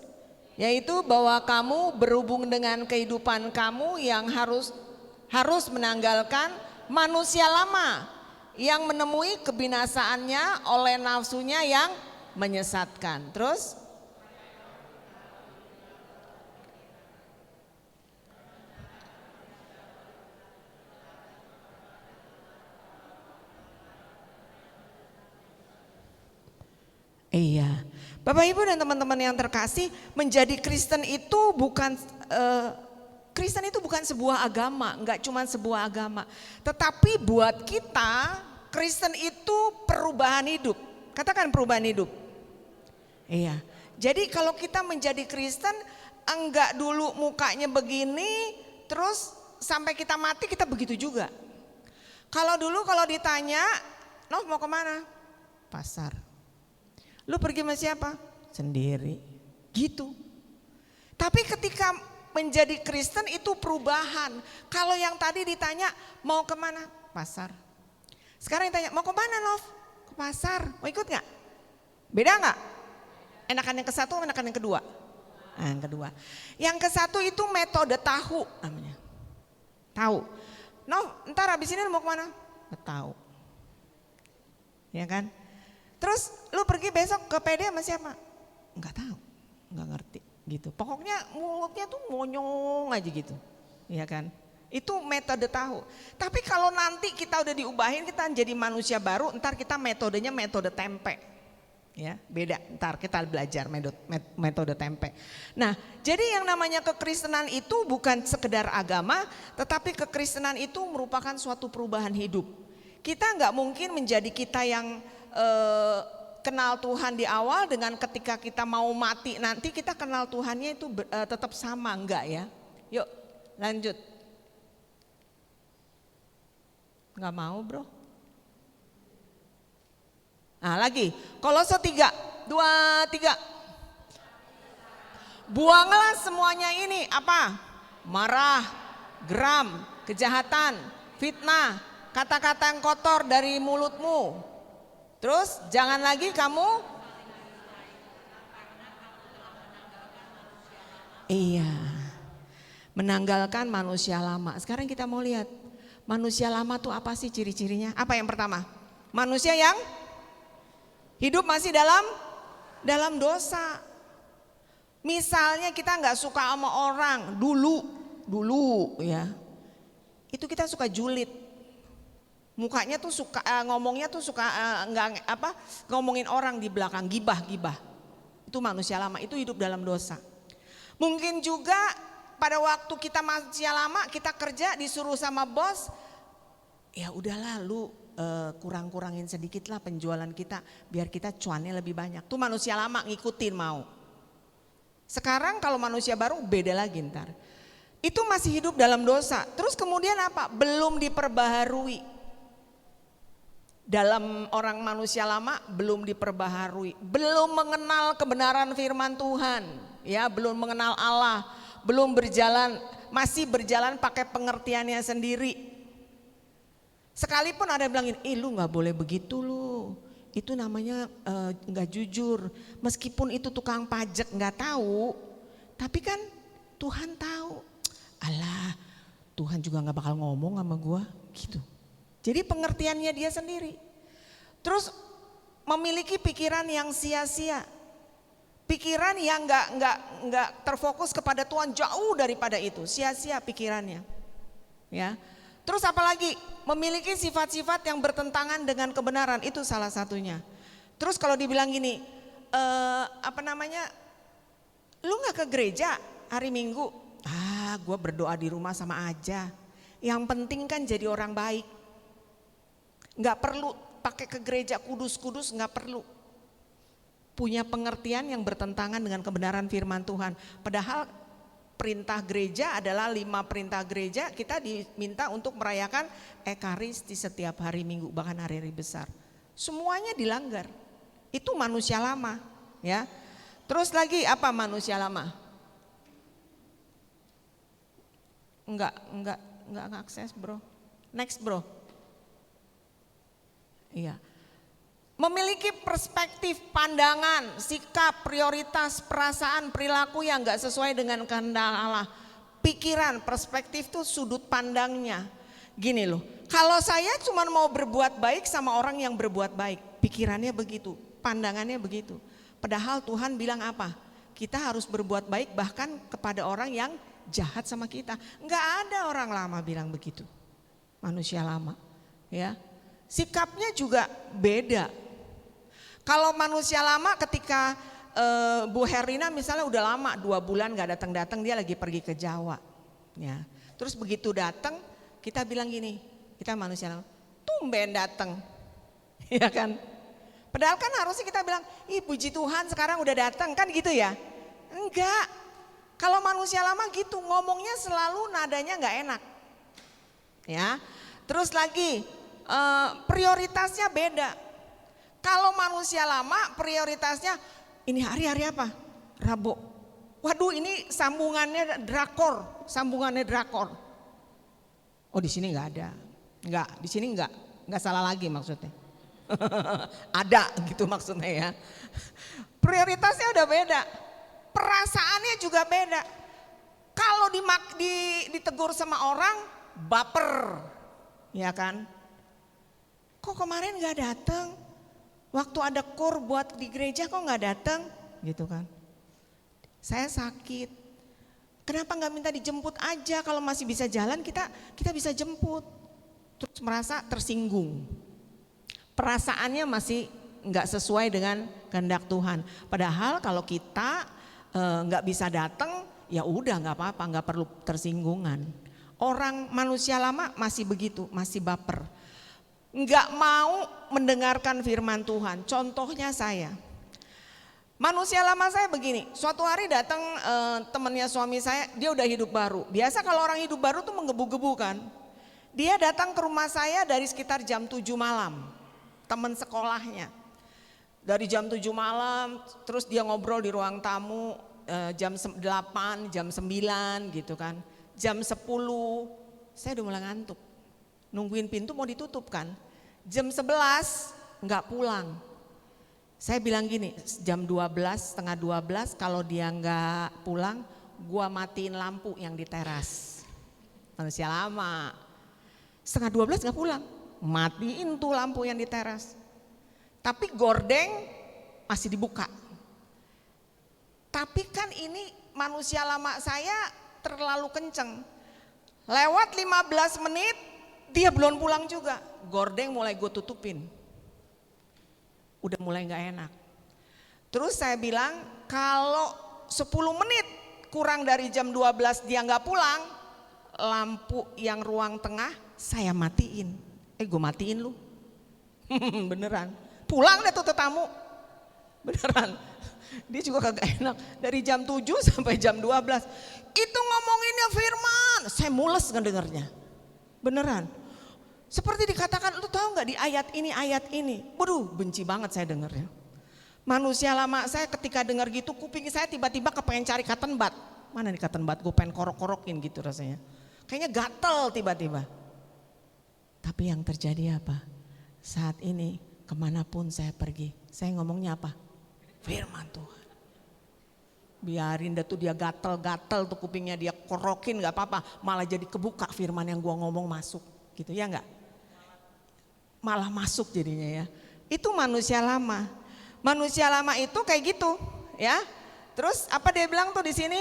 [SPEAKER 6] yaitu bahwa kamu berhubung dengan kehidupan kamu yang harus menanggalkan manusia lama yang menemui kebinasaannya oleh nafsunya yang menyesatkan. Terus iya, Bapak Ibu dan teman-teman yang terkasih, menjadi Kristen itu bukan sebuah agama, enggak cuma sebuah agama. Tetapi buat kita, Kristen itu perubahan hidup. Katakan perubahan hidup. Iya. Jadi kalau kita menjadi Kristen, enggak dulu mukanya begini, terus sampai kita mati kita begitu juga. Kalau dulu kalau ditanya, "Noh mau kemana?" Pasar. Lu pergi sama siapa? Sendiri. Gitu. Tapi ketika menjadi Kristen itu perubahan. Kalau yang tadi ditanya mau kemana? Pasar. Sekarang ditanya mau kemana Nov? Ke pasar. Mau ikut gak? Beda gak? Enakan yang ke satu, enakan yang kedua? Nah, yang kedua. Yang ke satu itu metode tahu namanya. Tahu. Nov ntar habis ini lu mau kemana? Tahu. Ya kan? Terus lu pergi besok ke PD sama siapa? Enggak tahu, enggak ngerti gitu. Pokoknya mulutnya tuh monyong aja gitu, ya kan? Itu metode tahu. Tapi kalau nanti kita udah diubahin, kita jadi manusia baru, ntar kita metodenya metode tempe. Ya, beda. Ntar kita belajar metode tempe. Nah, jadi yang namanya kekristenan itu bukan sekedar agama, tetapi kekristenan itu merupakan suatu perubahan hidup. Kita nggak mungkin menjadi kita yang kenal Tuhan di awal dengan ketika kita mau mati nanti kita kenal Tuhannya itu tetap sama, enggak ya? Yuk lanjut. Enggak mau bro. Nah lagi, Kolose 3, 2, 3. Buanglah semuanya ini apa? Marah, geram, kejahatan, fitnah, kata-kata yang kotor dari mulutmu. Terus jangan lagi kamu menanggalkan manusia lama. Sekarang kita mau lihat manusia lama tuh apa sih ciri-cirinya? Apa yang pertama? Manusia yang hidup masih dalam dosa. Misalnya kita nggak suka sama orang dulu ya. Itu kita suka julid. Mukanya tuh suka ngomongnya tuh suka ngomongin orang di belakang, gibah. Itu manusia lama, itu hidup dalam dosa. Mungkin juga pada waktu kita manusia lama, kita kerja disuruh sama bos, ya udahlah lu kurang-kurangin sedikit lah penjualan kita biar kita cuannya lebih banyak. Tuh manusia lama ngikutin mau. Sekarang kalau manusia baru beda lagi ntar. Itu masih hidup dalam dosa. Terus kemudian apa? Belum diperbaharui. dalam orang manusia lama belum diperbaharui, belum mengenal kebenaran firman Tuhan, ya, belum mengenal Allah, belum berjalan, masih berjalan pakai pengertiannya sendiri. Sekalipun ada yang bilangin, lu nggak boleh begitu lu, itu namanya nggak jujur. Meskipun itu tukang pajak nggak tahu, tapi kan Tuhan tahu. Alah, Tuhan juga nggak bakal ngomong sama gua, gitu. Jadi pengertiannya dia sendiri. Terus memiliki pikiran yang sia-sia, pikiran yang nggak terfokus kepada Tuhan, jauh daripada itu, sia-sia pikirannya. Ya. Terus apalagi memiliki sifat-sifat yang bertentangan dengan kebenaran, itu salah satunya. Terus kalau dibilang gini, lu nggak ke gereja hari Minggu? Gue berdoa di rumah sama aja. Yang penting kan jadi orang baik. Nggak perlu pakai ke gereja kudus-kudus, nggak perlu. Punya pengertian yang bertentangan dengan kebenaran firman Tuhan. Padahal perintah gereja adalah 5 perintah gereja, kita diminta untuk merayakan Ekaristi setiap hari Minggu, bahkan hari-hari besar. Semuanya dilanggar. Itu manusia lama, ya. Terus lagi apa manusia lama? Enggak akses, bro. Next, bro. Iya. Memiliki perspektif, pandangan, sikap, prioritas, perasaan, perilaku yang enggak sesuai dengan kehendak Allah. Pikiran, perspektif tuh sudut pandangnya. Gini loh, kalau saya cuma mau berbuat baik sama orang yang berbuat baik, pikirannya begitu, pandangannya begitu. Padahal Tuhan bilang apa? Kita harus berbuat baik bahkan kepada orang yang jahat sama kita. Enggak ada orang lama bilang begitu. Manusia lama, ya. Sikapnya juga beda. Kalau manusia lama ketika Bu Herlina misalnya udah lama 2 bulan gak datang-datang, dia lagi pergi ke Jawa, ya. Terus begitu datang kita bilang gini, kita manusia lama, tumben datang, ya kan? Padahal kan harusnya kita bilang, ih puji Tuhan sekarang udah datang, kan gitu ya? Enggak. Kalau manusia lama gitu ngomongnya selalu nadanya gak enak, ya. Terus lagi prioritasnya beda. Kalau manusia lama prioritasnya ini hari apa? Rabu. Waduh, ini sambungannya drakor. Oh di sini nggak ada, nggak di sini nggak salah lagi maksudnya. Ada gitu maksudnya ya. Prioritasnya udah beda, perasaannya juga beda. Kalau ditegur sama orang baper, ya kan? Kok kemarin nggak datang? Waktu ada kur buat di gereja kok nggak datang? Gitu kan? Saya sakit. Kenapa nggak minta dijemput aja? Kalau masih bisa jalan kita bisa jemput. Terus merasa tersinggung. Perasaannya masih nggak sesuai dengan kehendak Tuhan. Padahal kalau kita nggak bisa datang, ya udah nggak apa-apa, nggak perlu tersinggungan. Orang manusia lama masih begitu, masih baper. Nggak mau mendengarkan firman Tuhan. Contohnya saya. Manusia lama saya begini, suatu hari datang temannya suami saya, dia udah hidup baru. Biasa kalau orang hidup baru tuh menggebu-gebu kan. Dia datang ke rumah saya dari sekitar jam 7 malam, teman sekolahnya. Dari jam 7 malam, terus dia ngobrol di ruang tamu jam 8, jam 9 gitu kan. Jam 10, saya udah mulai ngantuk. Nungguin pintu mau ditutup kan. Jam 11 nggak pulang. Saya bilang gini, jam 12, setengah 12 kalau dia nggak pulang, gua matiin lampu yang di teras. Manusia lama. Setengah 12 nggak pulang, matiin tuh lampu yang di teras. Tapi gordeng masih dibuka. Tapi kan ini manusia lama saya terlalu kenceng. Lewat 15 menit dia belum pulang juga. Gordeng mulai gue tutupin. Udah mulai gak enak. Terus saya bilang kalau 10 menit kurang dari jam 12 dia gak pulang, lampu yang ruang tengah saya matiin. Gue matiin lu. Beneran. Pulang deh tuh tamu. Beneran. Dia juga kagak enak. Dari jam 7 sampai jam 12. Itu ngomonginnya firman. Saya mules ngedengernya. Beneran. Seperti dikatakan, lu tahu nggak di ayat ini. Waduh, benci banget saya dengarnya. Manusia lama saya ketika dengar gitu, kuping saya tiba-tiba kepengen cari cotton bud. Mana nih cotton bud? Gue pengen korok-korokin gitu rasanya. Kayaknya gatel tiba-tiba. Tapi yang terjadi apa? Saat ini kemanapun saya pergi, saya ngomongnya apa? Firman Tuhan. Biarin dah tuh dia gatel-gatel tuh kupingnya, dia korokin gak apa-apa. Malah jadi kebuka firman yang gua ngomong masuk gitu ya enggak? Malah masuk jadinya ya. Itu manusia lama. Manusia lama itu kayak gitu ya. Terus apa dia bilang tuh di sini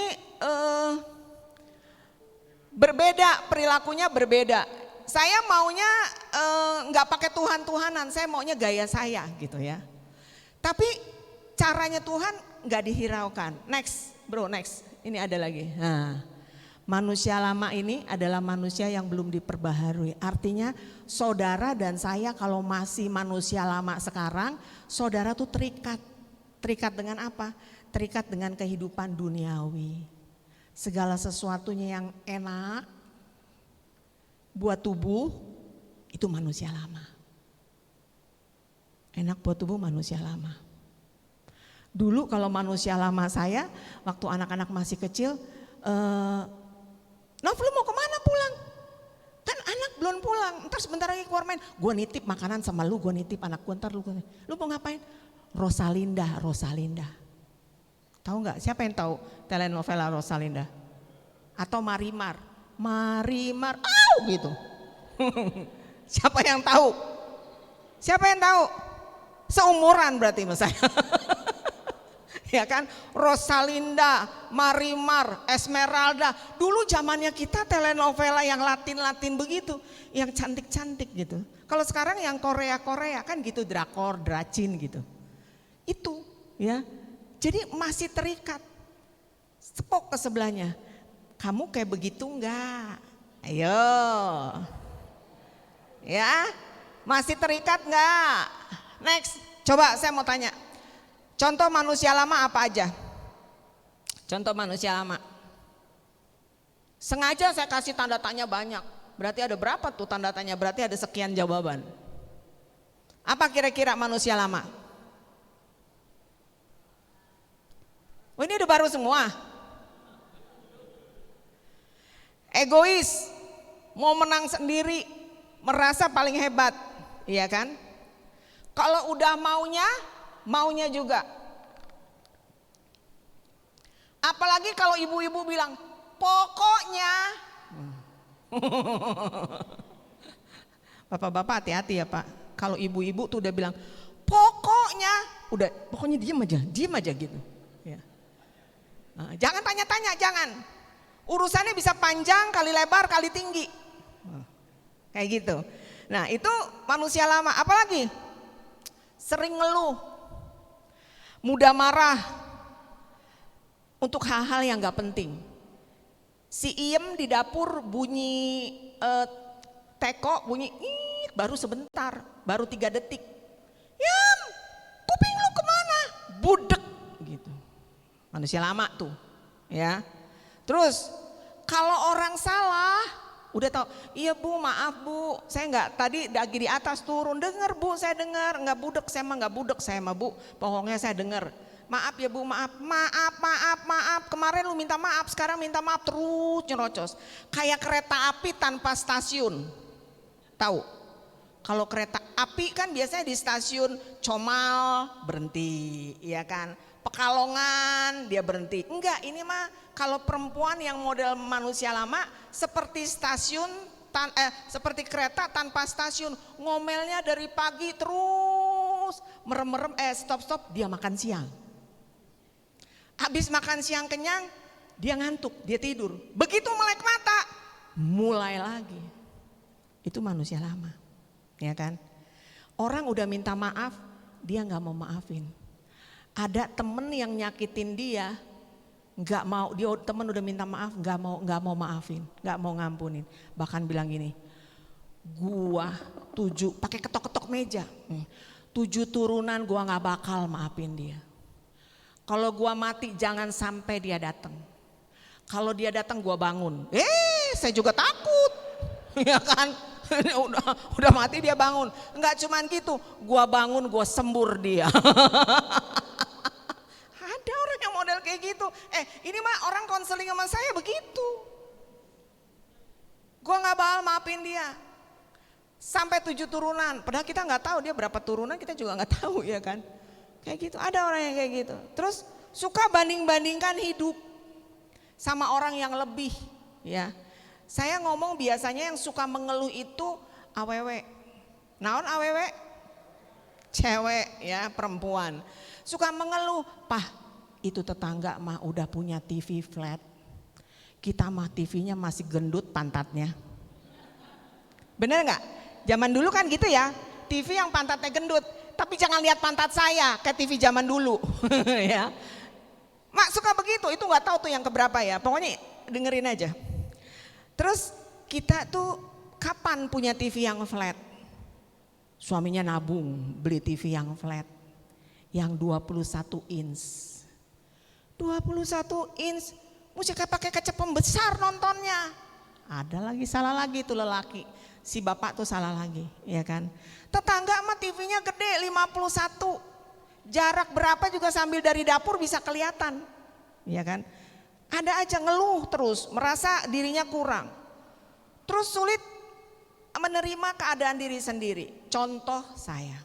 [SPEAKER 6] berbeda, perilakunya berbeda. Saya maunya nggak pakai Tuhan-Tuhanan, saya maunya gaya saya gitu ya. Tapi caranya Tuhan nggak dihiraukan. Next, bro, next. Ini ada lagi. Nah, manusia lama ini adalah manusia yang belum diperbaharui. Artinya saudara dan saya kalau masih manusia lama sekarang, saudara tuh terikat. Terikat dengan apa? Terikat dengan kehidupan duniawi. Segala sesuatunya yang enak buat tubuh itu manusia lama. Enak buat tubuh manusia lama. Dulu kalau manusia lama saya waktu anak-anak masih kecil, Nov lu mau kemana pulang? Kan anak belum pulang, ntar sebentar lagi keluar main. Gue nitip makanan sama lu, gue nitip anak gue, ntar lu mau ngapain? Rosalinda. Tahu nggak? Siapa yang tahu telenovela Rosalinda? Atau Marimar? Gitu. Siapa yang tahu? Seumuran berarti mas saya. Ya kan, Rosalinda, Marimar, Esmeralda. Dulu zamannya kita telenovela yang Latin begitu, yang cantik-cantik gitu. Kalau sekarang yang Korea kan gitu, drakor, dracin gitu. Itu ya. Jadi masih terikat. Sepok ke sebelahnya. Kamu kayak begitu enggak? Ayo. Ya, masih terikat enggak? Next, coba saya mau tanya. Contoh manusia lama apa aja? Contoh manusia lama. Sengaja saya kasih tanda tanya banyak. Berarti ada berapa tuh tanda tanya? Berarti ada sekian jawaban. Apa kira-kira manusia lama? Oh, ini udah baru semua. Egois, mau menang sendiri, merasa paling hebat, iya kan? Kalau udah maunya juga. Apalagi kalau ibu-ibu bilang, pokoknya. Bapak-bapak hati-hati ya Pak. Kalau ibu-ibu tuh udah bilang, pokoknya diem aja gitu. Ya. Nah, jangan tanya-tanya, jangan. Urusannya bisa panjang, kali lebar, kali tinggi. Kayak gitu. Nah itu manusia lama. Apalagi? Sering ngeluh, mudah marah untuk hal-hal yang gak penting. Si Iem di dapur bunyi teko, bunyi baru sebentar, baru 3 detik. Yam, kuping lu kemana? Budek gitu. Manusia lama tuh ya. Terus kalau orang salah udah tahu, iya bu maaf bu, saya nggak tadi lagi di atas turun, dengar bu saya dengar, nggak budek saya mah bu, pokoknya saya dengar. Maaf ya bu, maaf, kemarin lu minta maaf, sekarang minta maaf terus nyerocos. Kayak kereta api tanpa stasiun, tahu? Kalau kereta api kan biasanya di stasiun Comal berhenti, ya kan? Pekalongan dia berhenti. Enggak, ini mah kalau perempuan yang model manusia lama seperti seperti kereta tanpa stasiun, ngomelnya dari pagi terus merem-merem stop dia makan siang. Habis makan siang kenyang, dia ngantuk, dia tidur. Begitu melek mata, mulai lagi. Itu manusia lama. Ya kan? Orang udah minta maaf, dia nggak mau maafin. Ada temen yang nyakitin dia, nggak mau, dia temen udah minta maaf, nggak mau maafin, nggak mau ngampunin, bahkan bilang gini, gua 7 pakai ketok-ketok meja, 7 turunan gua nggak bakal maafin dia. Kalau gua mati jangan sampai dia datang. Kalau dia datang gua bangun, saya juga takut, ya kan? udah mati dia bangun. Enggak cuman gitu, gua bangun gua sembur dia. Ada orang yang model kayak gitu. Ini mah orang konseling sama saya begitu. Gua nggak bakal maafin dia. Sampai 7 turunan, padahal kita nggak tahu dia berapa turunan, kita juga nggak tahu ya kan. Kayak gitu, ada orang yang kayak gitu. Terus suka banding-bandingkan hidup sama orang yang lebih ya. Saya ngomong biasanya yang suka mengeluh itu awewe. Naon awewe? Cewek ya, perempuan. Suka mengeluh, "Pah, itu tetangga mah udah punya TV flat. Kita mah TV-nya masih gendut pantatnya." Bener nggak? Zaman dulu kan gitu ya, TV yang pantatnya gendut. Tapi jangan lihat pantat saya kayak TV zaman dulu. Ya. Mak suka begitu, itu nggak tahu tuh yang keberapa ya. Pokoknya dengerin aja. Terus kita tuh kapan punya TV yang flat? Suaminya nabung beli TV yang flat. Yang 21 inch. 21 inch, mesti pakai kaca pembesar nontonnya. Ada lagi, salah lagi tuh lelaki. Si bapak tuh salah lagi, ya kan. Tetangga mah TV-nya gede 51. Jarak berapa juga sambil dari dapur bisa kelihatan. Ya kan? Ada aja ngeluh terus, merasa dirinya kurang. Terus sulit menerima keadaan diri sendiri. Contoh saya.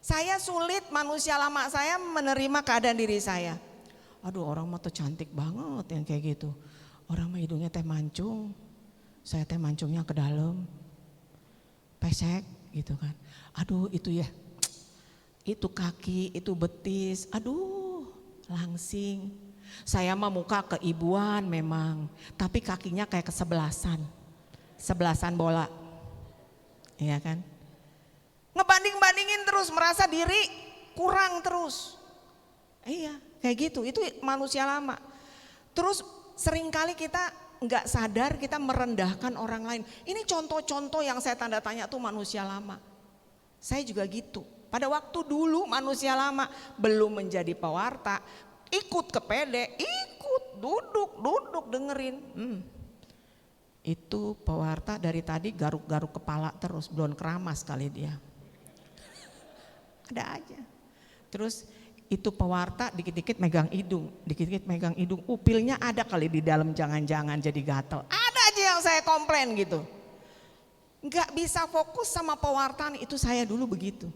[SPEAKER 6] Saya sulit, manusia lama saya menerima keadaan diri saya. Aduh, orang mah tuh cantik banget yang kayak gitu. Orang mah hidungnya teh mancung. Saya teh mancungnya ke dalam. Pesek gitu kan. Aduh, itu ya. Itu kaki, itu betis. Aduh, langsing. Saya mah muka keibuan memang, tapi kakinya kayak kesebelasan. Sebelasan bola. Iya kan? Ngebanding-bandingin terus, merasa diri kurang terus. Iya, kayak gitu. Itu manusia lama. Terus seringkali kita nggak sadar kita merendahkan orang lain. Ini contoh-contoh yang saya tanda tanya tuh manusia lama. Saya juga gitu. Pada waktu dulu manusia lama belum menjadi pewarta, ikut ke PD, ikut duduk dengerin. Itu pewarta dari tadi garuk-garuk kepala terus, belum keramas kali dia. Ada aja. Terus itu pewarta dikit-dikit megang hidung, upilnya ada kali di dalam, jangan-jangan jadi gatel. Ada aja yang saya komplain gitu. Nggak bisa fokus sama pewartaan, itu saya dulu begitu.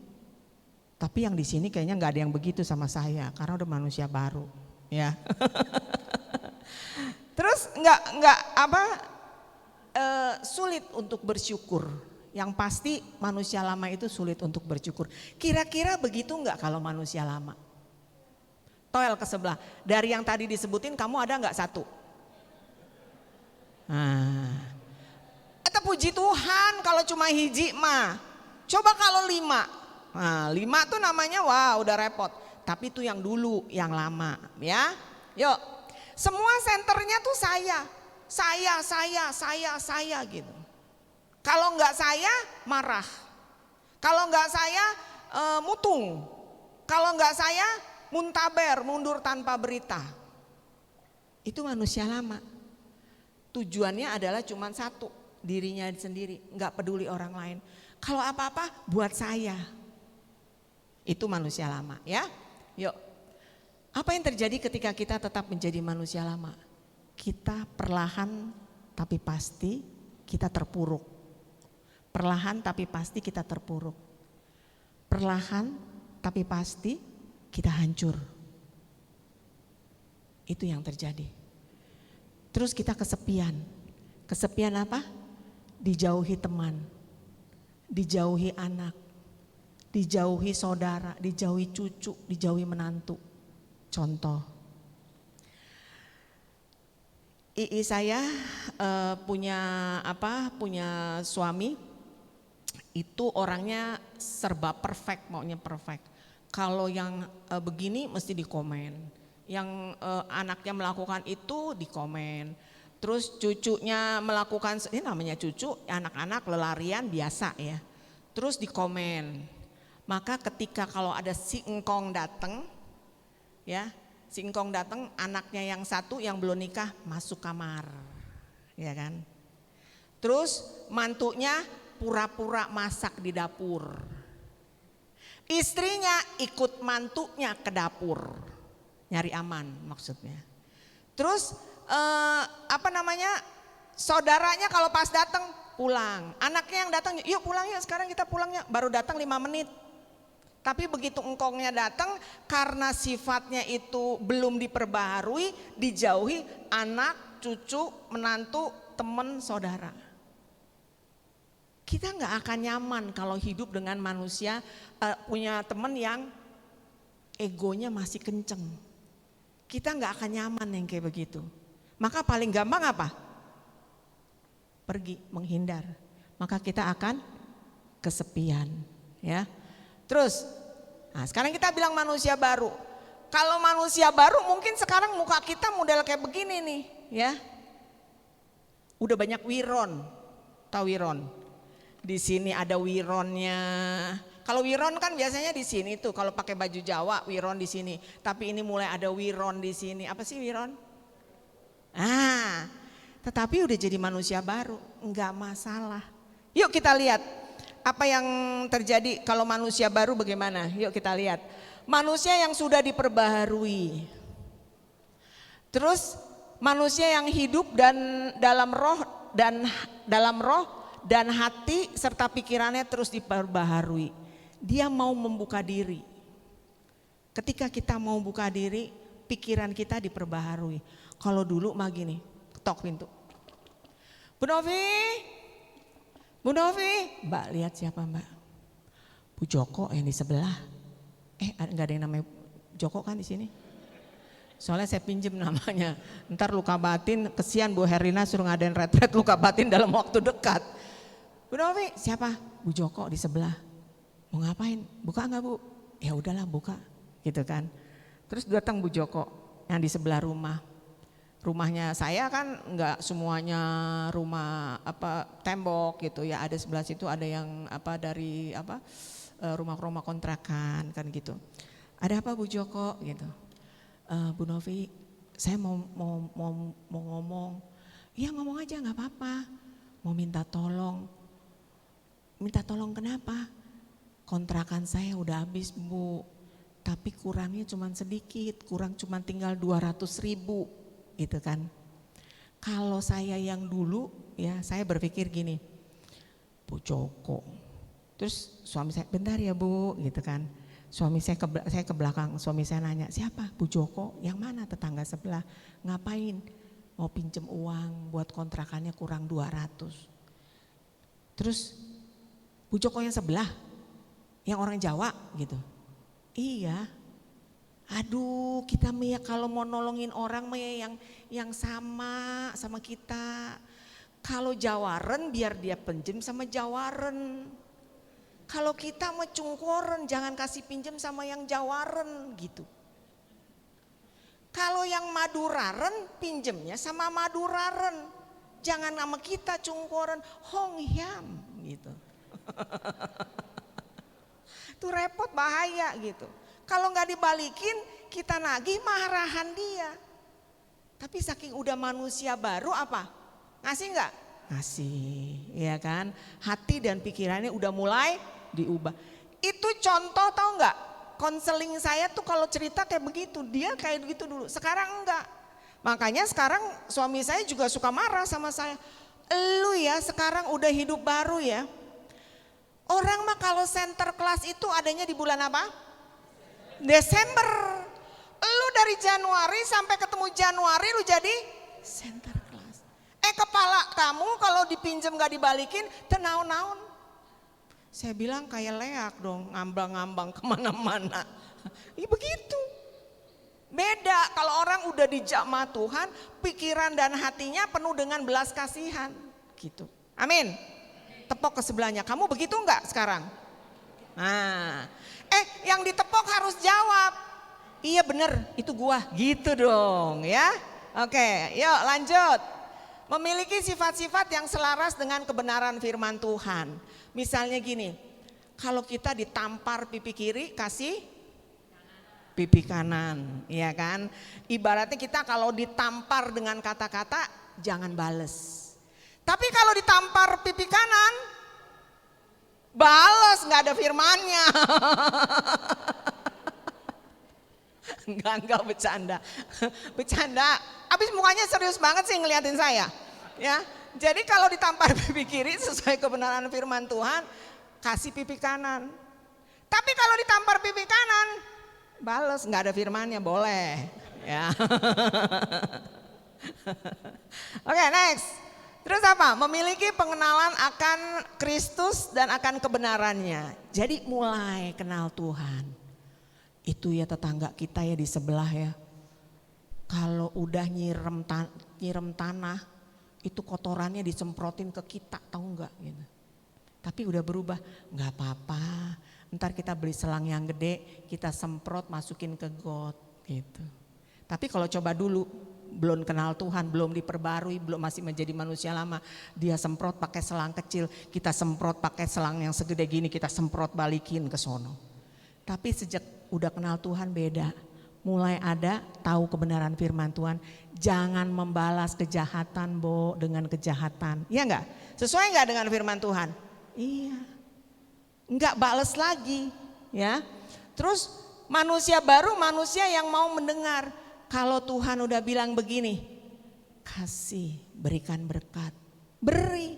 [SPEAKER 6] Tapi yang di sini kayaknya nggak ada yang begitu sama saya karena udah manusia baru, ya. Terus sulit untuk bersyukur. Yang pasti manusia lama itu sulit untuk bersyukur. Kira-kira begitu nggak kalau manusia lama? Toel ke sebelah. Dari yang tadi disebutin kamu ada nggak satu? Eta puji Tuhan kalau cuma hiji mah. Coba kalau 5. Nah, 5 tuh namanya wah udah repot. Tapi itu yang dulu, yang lama ya. Yuk, semua senternya tuh saya gitu. Kalau nggak saya marah. Kalau nggak saya mutung. Kalau nggak saya muntaber, mundur tanpa berita. Itu manusia lama. Tujuannya adalah cuma satu, dirinya sendiri, nggak peduli orang lain. Kalau apa-apa buat saya. Itu manusia lama ya. Yuk. Apa yang terjadi ketika kita tetap menjadi manusia lama? Kita perlahan tapi pasti kita terpuruk. Perlahan tapi pasti kita terpuruk. Perlahan tapi pasti kita hancur. Itu yang terjadi. Terus kita kesepian. Kesepian apa? Dijauhi teman. Dijauhi anak. Dijauhi saudara, dijauhi cucu, dijauhi menantu. Contoh, ii saya punya suami, itu orangnya serba perfect, maunya perfect. Kalau yang begini mesti dikomen, yang anaknya melakukan itu dikomen. Terus cucunya melakukan, ini namanya cucu, anak-anak lelarian biasa ya. Terus dikomen. Maka ketika kalau ada si engkong datang, ya, si engkong datang, anaknya yang satu yang belum nikah masuk kamar, ya kan. Terus mantunya pura-pura masak di dapur. Istrinya ikut mantunya ke dapur, nyari aman maksudnya. Terus saudaranya kalau pas datang pulang, anaknya yang datang, yuk pulang yuk sekarang kita pulangnya, baru datang 5 menit. Tapi begitu engkongnya datang, karena sifatnya itu belum diperbaharui, dijauhi anak, cucu, menantu, teman, saudara. Kita nggak akan nyaman kalau hidup dengan manusia punya teman yang egonya masih kenceng. Kita nggak akan nyaman yang kayak begitu. Maka paling gampang apa? Pergi, menghindar. Maka kita akan kesepian, ya. Terus, nah sekarang kita bilang manusia baru. Kalau manusia baru mungkin sekarang muka kita model kayak begini nih, ya. Udah banyak wiron, tahu wiron? Di sini ada wironnya. Kalau wiron kan biasanya di sini tuh, kalau pakai baju Jawa wiron di sini. Tapi ini mulai ada wiron di sini. Apa sih wiron? Tetapi udah jadi manusia baru, enggak masalah. Yuk kita lihat. Apa yang terjadi kalau manusia baru bagaimana? Yuk kita lihat. Manusia yang sudah diperbaharui. Terus manusia yang hidup dan dalam roh dan hati serta pikirannya terus diperbaharui. Dia mau membuka diri. Ketika kita mau buka diri, pikiran kita diperbaharui. Kalau dulu mah gini, ketok pintu. Bu Novi, Mbak lihat siapa Mbak? Bu Joko yang di sebelah. Enggak ada yang namanya Joko kan di sini? Soalnya saya pinjem namanya. Ntar luka batin, kesian Bu Herlina suruh ngadain retret luka batin dalam waktu dekat. Bu Novi, siapa? Bu Joko di sebelah. Mau ngapain? Buka enggak Bu? Ya udahlah buka, gitu kan. Terus datang Bu Joko yang di sebelah rumah. Rumahnya saya kan enggak semuanya rumah tembok gitu ya, ada sebelah situ ada yang dari rumah-rumah kontrakan kan gitu. Ada apa Bu Joko gitu. Bu Novi, saya mau ngomong. Iya ngomong aja nggak apa-apa. Mau minta tolong. Minta tolong kenapa? Kontrakan saya udah habis Bu, tapi kurangnya cuma sedikit, kurang cuma tinggal 200.000. Gitu kan. Kalau saya yang dulu ya saya berpikir gini, Bu Joko. Terus suami saya, bentar ya Bu gitu kan. Suami saya ke belakang, suami saya nanya, siapa? Bu Joko, yang mana? Tetangga sebelah. Ngapain? Mau pinjem uang buat kontrakannya kurang 200. Terus Bu Joko yang sebelah, yang orang Jawa gitu. Iya. Aduh, kita kalau mau nolongin orang yang sama kita. Kalau Jawaren biar dia pinjem sama Jawaren. Kalau kita mau cungkoren jangan kasih pinjem sama yang Jawaren gitu. Kalau yang Maduraren pinjemnya sama Maduraren. Jangan sama kita cungkoren, hong hiam gitu. Itu repot, bahaya gitu. Kalau nggak dibalikin kita nagih marahan dia. Tapi saking udah manusia baru apa? Ngasih nggak? Ngasih, ya kan? Hati dan pikirannya udah mulai diubah. Itu contoh tahu nggak? Konseling saya tuh kalau cerita kayak begitu, dia kayak begitu dulu. Sekarang enggak. Makanya sekarang suami saya juga suka marah sama saya. Lu ya sekarang udah hidup baru ya. Orang mah kalau center class itu adanya di bulan apa? Desember. Lu dari Januari sampai ketemu Januari lu jadi center class. Kepala kamu kalau dipinjam gak dibalikin tenaun-naun. Saya bilang kayak leak dong, ngambang-ngambang kemana-mana. Ya begitu. Beda kalau orang udah dijamah Tuhan, pikiran dan hatinya penuh dengan belas kasihan. Gitu. Amin. Tepok ke sebelahnya, kamu begitu enggak sekarang? Nah, yang ditepok harus jawab. Iya bener, itu gua. Gitu dong ya. Oke, yuk lanjut. Memiliki sifat-sifat yang selaras dengan kebenaran firman Tuhan. Misalnya gini, kalau kita ditampar pipi kiri, kasih pipi kanan, ya kan? Ibaratnya kita kalau ditampar dengan kata-kata, jangan bales. Tapi kalau ditampar pipi kanan, Bales, nggak ada firmannya. Enggak bercanda. Bercanda. Habis mukanya serius banget sih ngeliatin saya. Ya. Jadi kalau ditampar pipi kiri sesuai kebenaran firman Tuhan, kasih pipi kanan. Tapi kalau ditampar pipi kanan, bales, nggak ada firmannya, boleh. Ya. Oke, next. Terus apa? Memiliki pengenalan akan Kristus dan akan kebenarannya. Jadi mulai kenal Tuhan. Itu ya tetangga kita ya di sebelah ya. Kalau udah nyirem tanah, itu kotorannya disemprotin ke kita, tahu nggak gitu. Tapi udah berubah, nggak apa-apa. Ntar kita beli selang yang gede, kita semprot masukin ke got gitu. Tapi kalau coba dulu, belum kenal Tuhan, belum diperbarui, belum masih menjadi manusia lama, dia semprot pakai selang kecil, kita semprot pakai selang yang segede gini, kita semprot balikin ke sono. Tapi sejak udah kenal Tuhan beda, mulai ada tahu kebenaran firman Tuhan, jangan membalas kejahatan dengan kejahatan, iya enggak? Sesuai enggak dengan firman Tuhan? Iya, enggak bales lagi ya. Terus manusia baru, manusia yang mau mendengar. Kalau Tuhan udah bilang begini, kasih, berikan berkat, beri.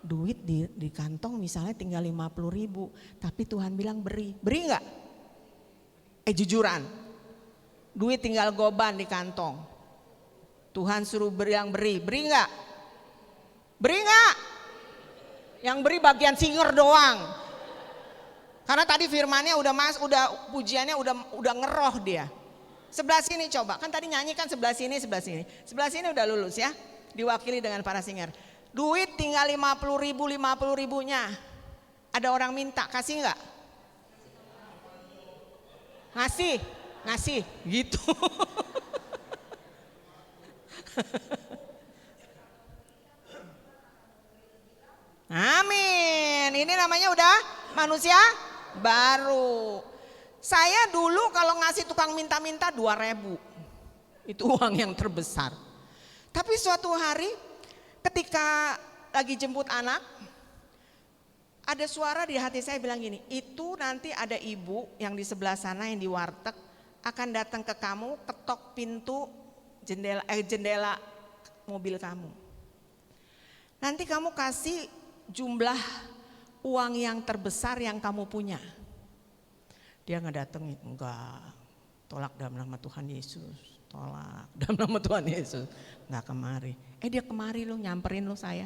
[SPEAKER 6] Duit di kantong misalnya tinggal 50.000, tapi Tuhan bilang beri enggak? Jujuran, duit tinggal goban di kantong. Tuhan suruh beri enggak? Beri enggak? Yang beri bagian singer doang. Karena tadi firmannya udah pujiannya udah ngeroh dia. Sebelah sini coba, kan tadi nyanyi kan sebelah sini. Sebelah sini udah lulus ya, diwakili dengan para singer. Duit tinggal 50.000-nya. Ada orang minta, kasih enggak? Ngasih, gitu. Amin, ini namanya udah manusia baru. Saya dulu kalau ngasih tukang minta-minta 2.000, itu uang yang terbesar. Tapi suatu hari ketika lagi jemput anak, ada suara di hati saya bilang gini, itu nanti ada ibu yang di sebelah sana yang di warteg akan datang ke kamu, ketok pintu jendela mobil kamu. Nanti kamu kasih jumlah uang yang terbesar yang kamu punya. Dia ngedatengin, enggak, tolak dalam nama Tuhan Yesus, tolak dalam nama Tuhan Yesus, enggak kemari. Dia kemari lo, nyamperin lo saya,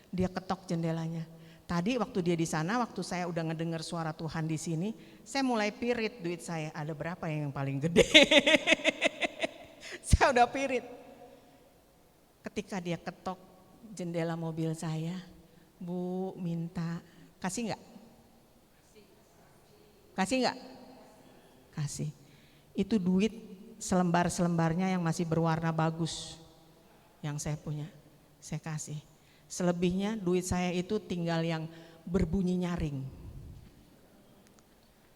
[SPEAKER 6] dia ketok jendelanya. Tadi waktu dia di sana, waktu saya udah ngedengar suara Tuhan di sini, saya mulai pirit duit saya, ada berapa yang paling gede? Saya udah pirit. Ketika dia ketok jendela mobil saya, Bu minta, kasih enggak? Kasih enggak? Kasih. Itu duit selembar-selembarnya yang masih berwarna bagus yang saya punya, saya kasih. Selebihnya duit saya itu tinggal yang berbunyi nyaring.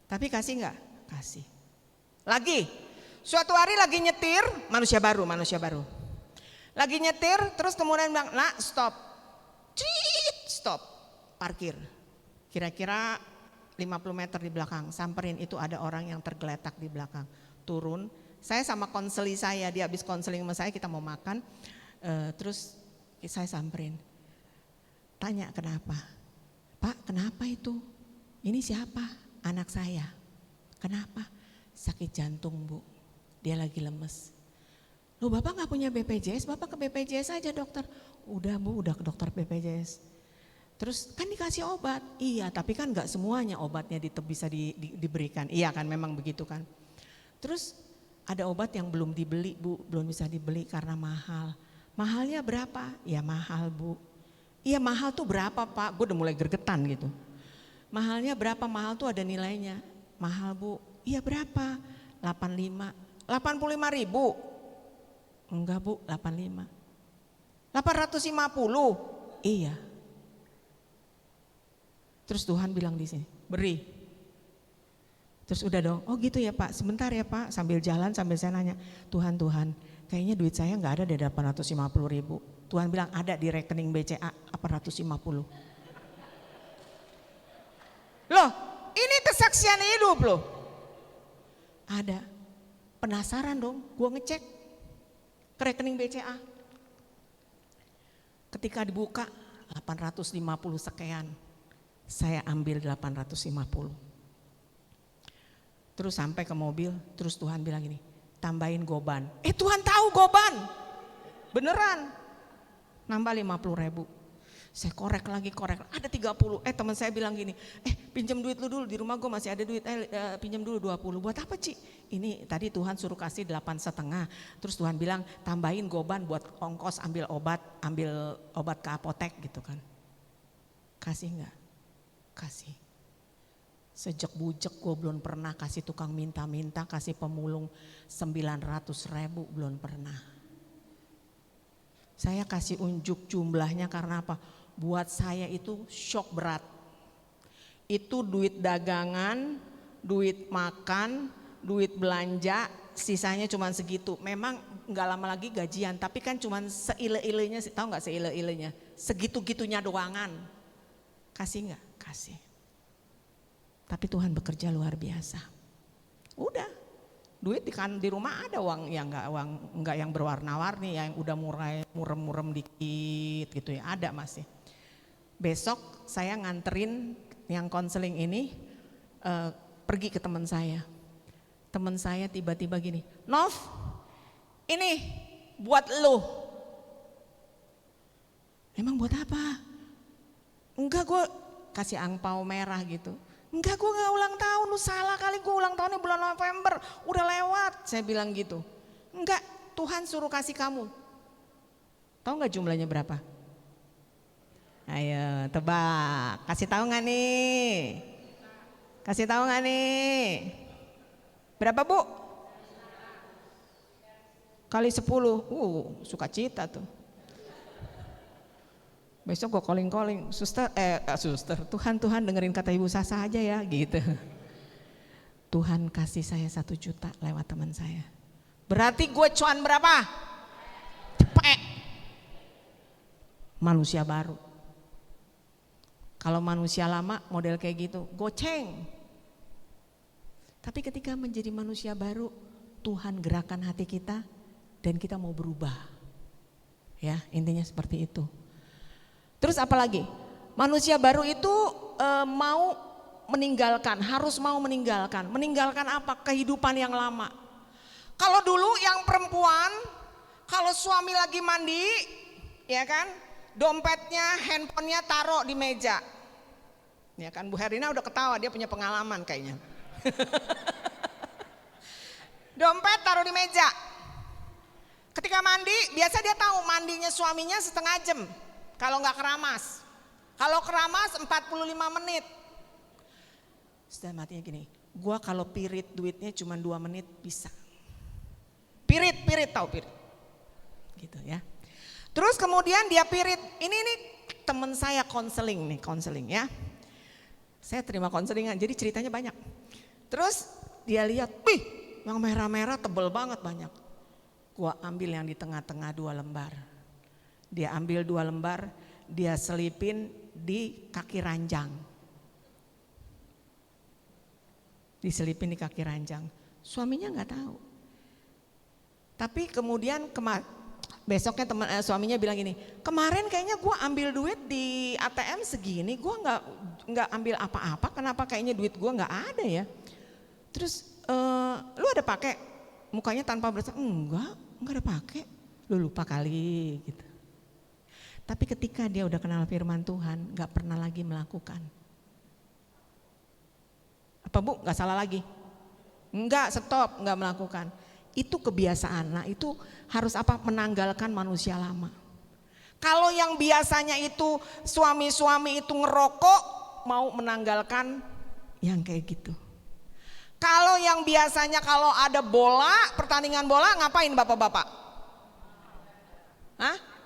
[SPEAKER 6] Tapi kasih enggak? Kasih. Lagi, suatu hari lagi nyetir, manusia baru. Lagi nyetir, terus kemudian bilang, nak stop. Stop, parkir. Kira-kira 50 meter di belakang, samperin, itu ada orang yang tergeletak di belakang. Turun, saya sama konseli saya, dia habis konseling sama saya, kita mau makan. Terus saya samperin. Tanya kenapa? Pak, kenapa itu? Ini siapa? Anak saya. Kenapa? Sakit jantung, Bu. Dia lagi lemes. Loh, Bapak gak punya BPJS? Bapak ke BPJS aja, dokter. Udah, Bu, udah ke dokter BPJS. Terus kan dikasih obat. Iya, tapi kan gak semuanya obatnya bisa diberikan. Iya kan, memang begitu kan. Terus ada obat yang belum dibeli, Bu, belum bisa dibeli karena mahal. Mahalnya berapa? Ya mahal, Bu. Iya, mahal tuh berapa, Pak? Gue udah mulai gergetan gitu. Mahalnya berapa? Mahal tuh ada nilainya. Mahal, Bu. Iya, berapa? 85.000. Enggak, Bu, 85. 850. Iya. Terus Tuhan bilang di sini, beri. Terus udah dong, oh gitu ya Pak, sebentar ya Pak, sambil jalan sambil saya nanya, Tuhan, kayaknya duit saya nggak ada deh 850.000. Tuhan bilang ada di rekening BCA 850. Loh, ini kesaksian hidup loh. Ada. Penasaran dong, gue ngecek ke rekening BCA. Ketika dibuka 850 sekian, saya ambil 850. Terus sampai ke mobil, terus Tuhan bilang gini, tambahin goban. Tuhan tahu goban, beneran, nambah 50.000. Saya korek lagi, ada 30. Teman saya bilang gini, pinjam duit lu dulu, di rumah gue masih ada duit, pinjam dulu 20. Buat apa Ci? Ini tadi Tuhan suruh kasih 8,5. Terus Tuhan bilang tambahin goban buat ongkos ambil obat ke apotek gitu kan. Kasih enggak? Kasih. Sejak bujek gue belum pernah kasih tukang minta-minta, kasih pemulung 900.000 belum pernah. Saya kasih unjuk jumlahnya karena apa? Buat saya itu shock berat. Itu duit dagangan, duit makan, duit belanja, sisanya cuma segitu. Memang nggak lama lagi gajian, tapi kan cuma seile-ilenya, tahu nggak seile-ilenya? Segitu-gitunya doangan. Kasih nggak? Kasih. Tapi Tuhan bekerja luar biasa. Udah, duit di rumah ada uang yang nggak yang berwarna-warni, yang udah murem-murem dikit gitu ya, ada masih. Besok saya nganterin yang konseling ini pergi ke teman saya. Teman saya tiba-tiba gini, Nov, ini buat lo. Emang buat apa? Enggak, gue kasih angpau merah gitu. Enggak, gue gak ulang tahun, lu salah kali, gue ulang tahunnya bulan November, udah lewat, saya bilang gitu. Enggak, Tuhan suruh kasih kamu. Tahu gak jumlahnya berapa? Ayo tebak, kasih tahu gak nih? Kasih tahu gak nih? Berapa Bu? Kali 10, suka cita tuh. Besok gue calling, suster, Tuhan dengerin kata Ibu Sasa aja ya gitu. Tuhan kasih saya 1 juta lewat teman saya. Berarti gue cuan berapa? Cepet. Manusia baru. Kalau manusia lama model kayak gitu, goceng. Tapi ketika menjadi manusia baru, Tuhan gerakan hati kita dan kita mau berubah. Ya, intinya seperti itu. Terus apa lagi? Manusia baru itu mau meninggalkan, harus mau meninggalkan. Meninggalkan apa? Kehidupan yang lama. Kalau dulu yang perempuan, kalau suami lagi mandi, ya kan, dompetnya, handphonenya taruh di meja. Ya kan, Bu Herina udah ketawa, dia punya pengalaman kayaknya. Dompet taruh di meja. Ketika mandi, biasa dia tahu mandinya suaminya setengah jam. Kalau nggak keramas, kalau keramas 45 menit. Sudah matinya gini, gua kalau pirit duitnya cuma 2 menit bisa. Pirit tahu pirit, gitu ya. Terus kemudian dia pirit, ini temen saya konseling ya. Saya terima konselingan, jadi ceritanya banyak. Terus dia lihat, wih, yang merah-merah tebel banget banyak. Gua ambil yang di tengah-tengah 2 lembar. Dia ambil 2 lembar, dia selipin di kaki ranjang. Diselipin di kaki ranjang. Suaminya nggak tahu. Tapi kemudian besoknya suaminya bilang gini, kemarin kayaknya gue ambil duit di ATM segini, gue nggak ambil apa-apa, kenapa kayaknya duit gue nggak ada ya? Terus lu ada pakai? Mukanya tanpa berasa, enggak ada pakai. Lu lupa kali gitu. Tapi ketika dia udah kenal firman Tuhan, gak pernah lagi melakukan. Apa Bu, gak salah lagi? Enggak, stop, gak melakukan. Itu kebiasaan, nah itu harus apa? Menanggalkan manusia lama. Kalau yang biasanya itu suami-suami itu ngerokok, mau menanggalkan yang kayak gitu. Kalau yang biasanya kalau ada bola, pertandingan bola, ngapain bapak-bapak? Hah?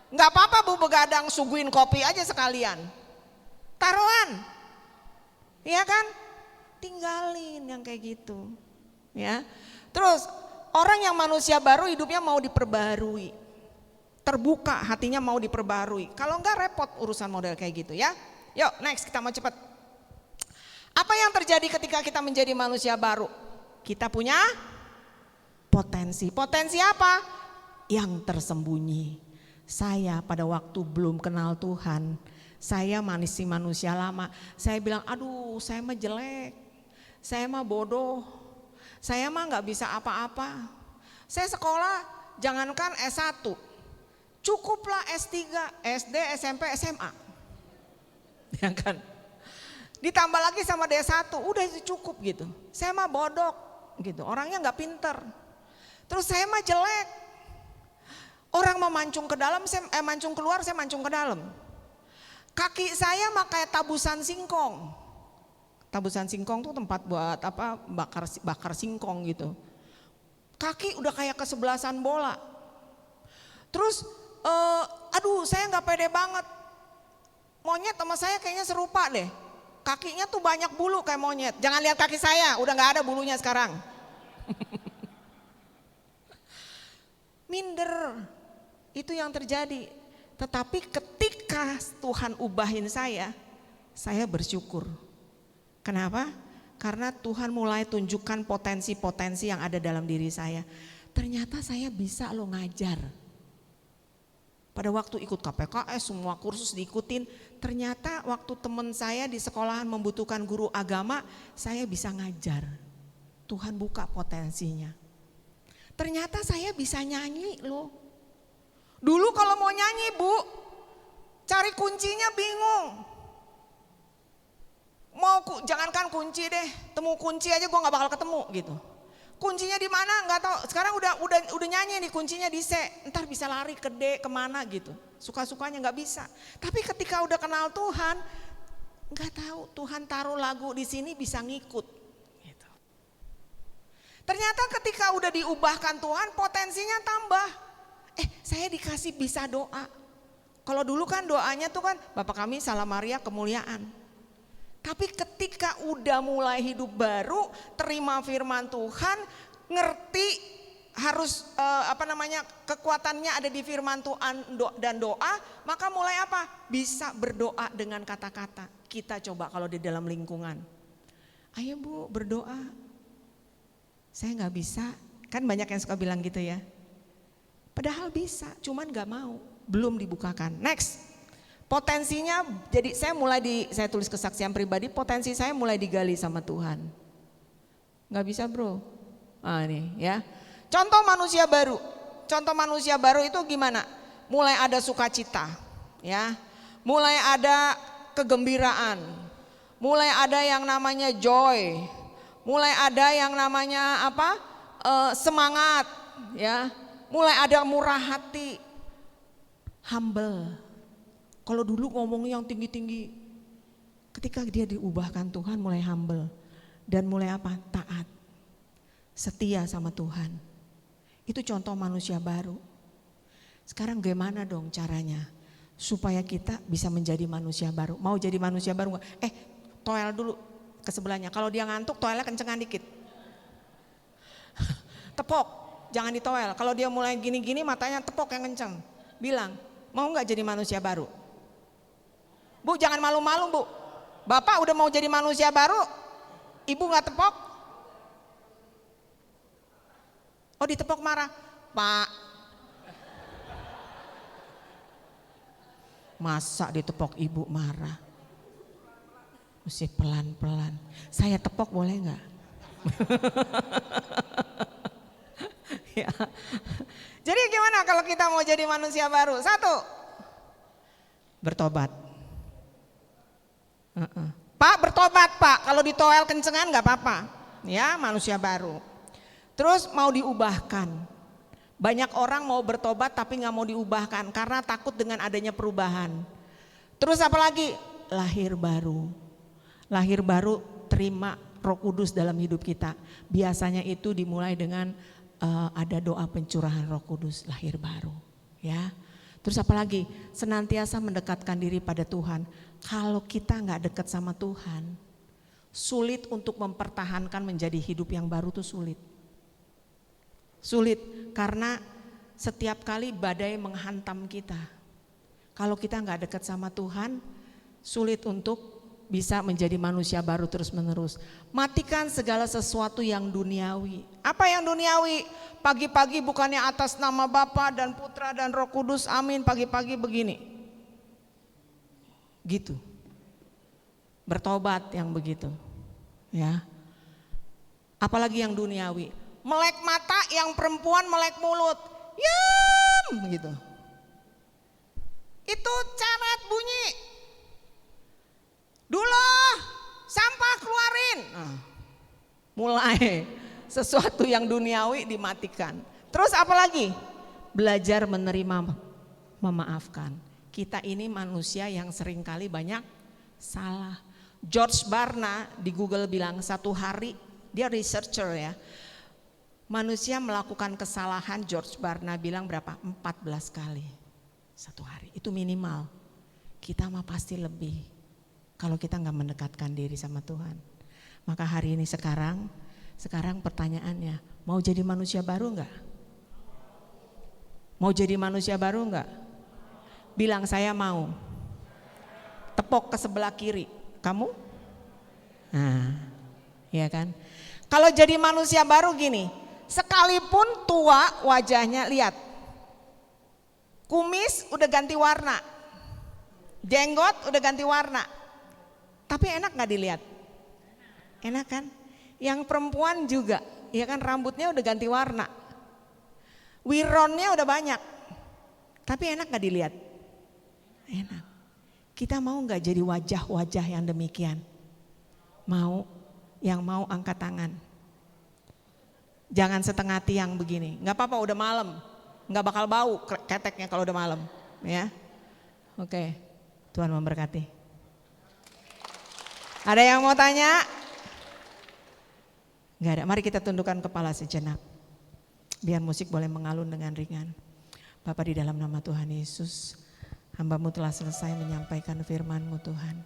[SPEAKER 6] Nggak apa-apa Bu, begadang suguhin kopi aja sekalian. Taruhan. Iya kan? Tinggalin yang kayak gitu. Ya. Terus orang yang manusia baru hidupnya mau diperbarui. Terbuka hatinya mau diperbarui. Kalau enggak repot urusan model kayak gitu ya. Yuk next, kita mau cepat. Apa yang terjadi ketika kita menjadi manusia baru? Kita punya potensi. Potensi apa? Yang tersembunyi. Saya pada waktu belum kenal Tuhan, saya masih manusia lama. Saya bilang, aduh saya mah jelek, saya mah bodoh, saya mah gak bisa apa-apa. Saya sekolah jangankan S1, cukuplah S3, SD, SMP, SMA. Ya kan? Ditambah lagi sama D1, udah itu cukup gitu. Saya mah bodoh gitu, orangnya gak pinter. Terus saya mah jelek. Orang mau mancung ke dalam, mancung keluar, saya mancung ke dalam. Kaki saya mah kayak tabusan singkong. Tabusan singkong tuh tempat buat apa? Bakar singkong gitu. Kaki udah kayak kesebelasan bola. Terus, aduh saya nggak pede banget. Monyet sama saya kayaknya serupa deh. Kakinya tuh banyak bulu kayak monyet. Jangan lihat kaki saya, udah nggak ada bulunya sekarang. Minder. Itu yang terjadi. Tetapi ketika Tuhan ubahin saya bersyukur. Kenapa? Karena Tuhan mulai tunjukkan potensi-potensi yang ada dalam diri saya. Ternyata saya bisa loh ngajar. Pada waktu ikut KPKS semua kursus diikutin. Ternyata waktu teman saya di sekolahan membutuhkan guru agama, saya bisa ngajar. Tuhan buka potensinya. Ternyata saya bisa nyanyi loh. Dulu kalau mau nyanyi Bu, cari kuncinya bingung. Jangankan kunci deh, temu kunci aja gue nggak bakal ketemu gitu. Kuncinya di mana nggak tahu. Sekarang udah nyanyi nih, kuncinya di C. Ntar bisa lari ke D kemana gitu. Suka-sukanya nggak bisa. Tapi ketika udah kenal Tuhan, nggak tahu Tuhan taruh lagu di sini bisa ngikut. Gitu. Ternyata ketika udah diubahkan Tuhan, potensinya tambah. Saya dikasih bisa doa. Kalau dulu kan doanya tuh kan Bapa kami salam Maria kemuliaan. Tapi ketika udah mulai hidup baru, terima firman Tuhan, ngerti harus kekuatannya ada di firman Tuhan dan doa, maka mulai apa? Bisa berdoa dengan kata-kata. Kita coba kalau di dalam lingkungan. Ayo Bu berdoa. Saya gak bisa, kan banyak yang suka bilang gitu ya. Padahal bisa, cuman gak mau, belum dibukakan. Next, potensinya jadi saya tulis kesaksian pribadi, potensi saya mulai digali sama Tuhan. Gak bisa bro, nih ya. Contoh manusia baru itu gimana? Mulai ada sukacita, ya, mulai ada kegembiraan, mulai ada yang namanya joy, mulai ada yang namanya semangat, ya. Mulai ada murah hati, humble. Kalau dulu ngomongnya yang tinggi-tinggi, ketika dia diubahkan Tuhan mulai humble. Dan mulai taat, setia sama Tuhan. Itu contoh manusia baru. Sekarang gimana dong caranya supaya kita bisa menjadi manusia baru? Mau jadi manusia baru gak? Toel dulu ke sebelahnya. Kalau dia ngantuk toelnya kencengan dikit. Tepok. Jangan ditoel, kalau dia mulai gini-gini matanya tepok yang kenceng. Bilang, mau gak jadi manusia baru? Bu jangan malu-malu Bu, Bapak udah mau jadi manusia baru, Ibu gak tepok? Oh ditepok marah, Pak. Masa ditepok Ibu marah? Mesti pelan-pelan. Saya tepok boleh gak? Ya. Jadi gimana kalau kita mau jadi manusia baru? 1, bertobat. Pak bertobat Pak, kalau ditoel kencengan gak apa-apa. Ya manusia baru. Terus mau diubahkan. Banyak orang mau bertobat tapi gak mau diubahkan karena takut dengan adanya perubahan. Terus apalagi? Lahir baru. Lahir baru terima Roh Kudus dalam hidup kita. Biasanya itu dimulai dengan ada doa pencurahan Roh Kudus, lahir baru, ya. Terus apalagi? Senantiasa mendekatkan diri pada Tuhan. Kalau kita nggak dekat sama Tuhan, sulit untuk mempertahankan menjadi hidup yang baru tuh sulit. Sulit karena setiap kali badai menghantam kita. Kalau kita nggak dekat sama Tuhan, sulit untuk bisa menjadi manusia baru terus-menerus. Matikan segala sesuatu yang duniawi. Apa yang duniawi? Pagi-pagi bukannya atas nama Bapa dan Putra dan Roh Kudus, amin, pagi-pagi begini. Gitu. Bertobat yang begitu. Ya. Apalagi yang duniawi. Melek mata, yang perempuan melek mulut. Yam gitu. Itu carat bunyi. Dulu sampah keluarin. Mulai sesuatu yang duniawi dimatikan. Terus apa lagi? Belajar menerima, memaafkan. Kita ini manusia yang seringkali banyak salah. George Barna di Google bilang satu hari, dia researcher ya. Manusia melakukan kesalahan, George Barna bilang berapa? 14 kali satu hari. Itu minimal. Kita mah pasti lebih kalau kita nggak mendekatkan diri sama Tuhan. Maka hari ini sekarang pertanyaannya, mau jadi manusia baru nggak? Mau jadi manusia baru nggak? Bilang saya mau. Tepok ke sebelah kiri. Kamu? Nah, ya kan? Kalau jadi manusia baru gini, sekalipun tua wajahnya, lihat. Kumis udah ganti warna. Jenggot udah ganti warna. Tapi enak gak dilihat? Enak kan? Yang perempuan juga, ya kan, rambutnya udah ganti warna. Wironnya udah banyak. Tapi enak gak dilihat? Enak. Kita mau gak jadi wajah-wajah yang demikian? Mau? Yang mau angkat tangan. Jangan setengah tiang begini. Gak apa-apa, udah malam. Gak bakal bau keteknya kalau udah malam. Ya, oke. Tuhan memberkati. Ada yang mau tanya? Gak ada. Mari kita tundukkan kepala sejenak. Biar musik boleh mengalun dengan ringan. Bapa, di dalam nama Tuhan Yesus, hamba-Mu telah selesai menyampaikan firman-Mu Tuhan.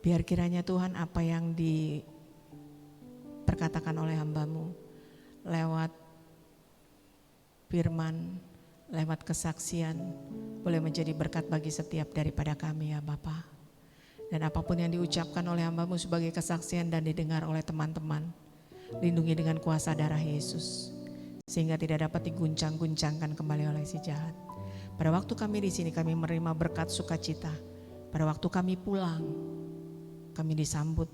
[SPEAKER 6] Biar kiranya Tuhan apa yang diperkatakan oleh hamba-Mu lewat firman, lewat kesaksian boleh menjadi berkat bagi setiap daripada kami ya Bapa. Dan apapun yang diucapkan oleh hamba-Mu sebagai kesaksian dan didengar oleh teman-teman, lindungi dengan kuasa darah Yesus. Sehingga tidak dapat diguncang-guncangkan kembali oleh si jahat. Pada waktu kami di sini kami menerima berkat sukacita. Pada waktu kami pulang, kami disambut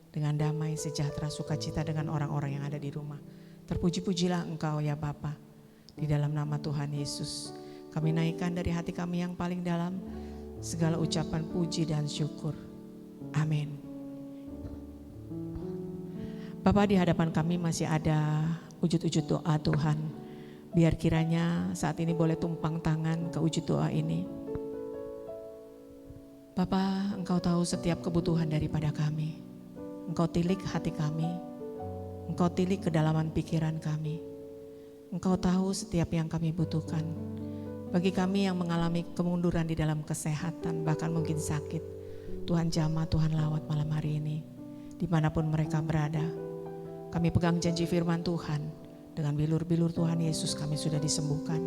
[SPEAKER 6] dengan damai, sejahtera, sukacita dengan orang-orang yang ada di rumah. Terpuji-pujilah Engkau ya Bapa. Di dalam nama Tuhan Yesus, kami naikkan dari hati kami yang paling dalam segala ucapan puji dan syukur. Amin. Bapa, di hadapan kami masih ada wujud-wujud doa Tuhan. Biar kiranya saat ini boleh tumpang tangan ke wujud doa ini. Bapa, Engkau tahu setiap kebutuhan daripada kami. Engkau tilik hati kami. Engkau tilik kedalaman pikiran kami. Engkau tahu setiap yang kami butuhkan. Bagi kami yang mengalami kemunduran di dalam kesehatan, bahkan mungkin sakit, Tuhan jamah, Tuhan lawat malam hari ini. Dimanapun mereka berada, kami pegang janji firman Tuhan. Dengan bilur-bilur Tuhan Yesus kami sudah disembuhkan.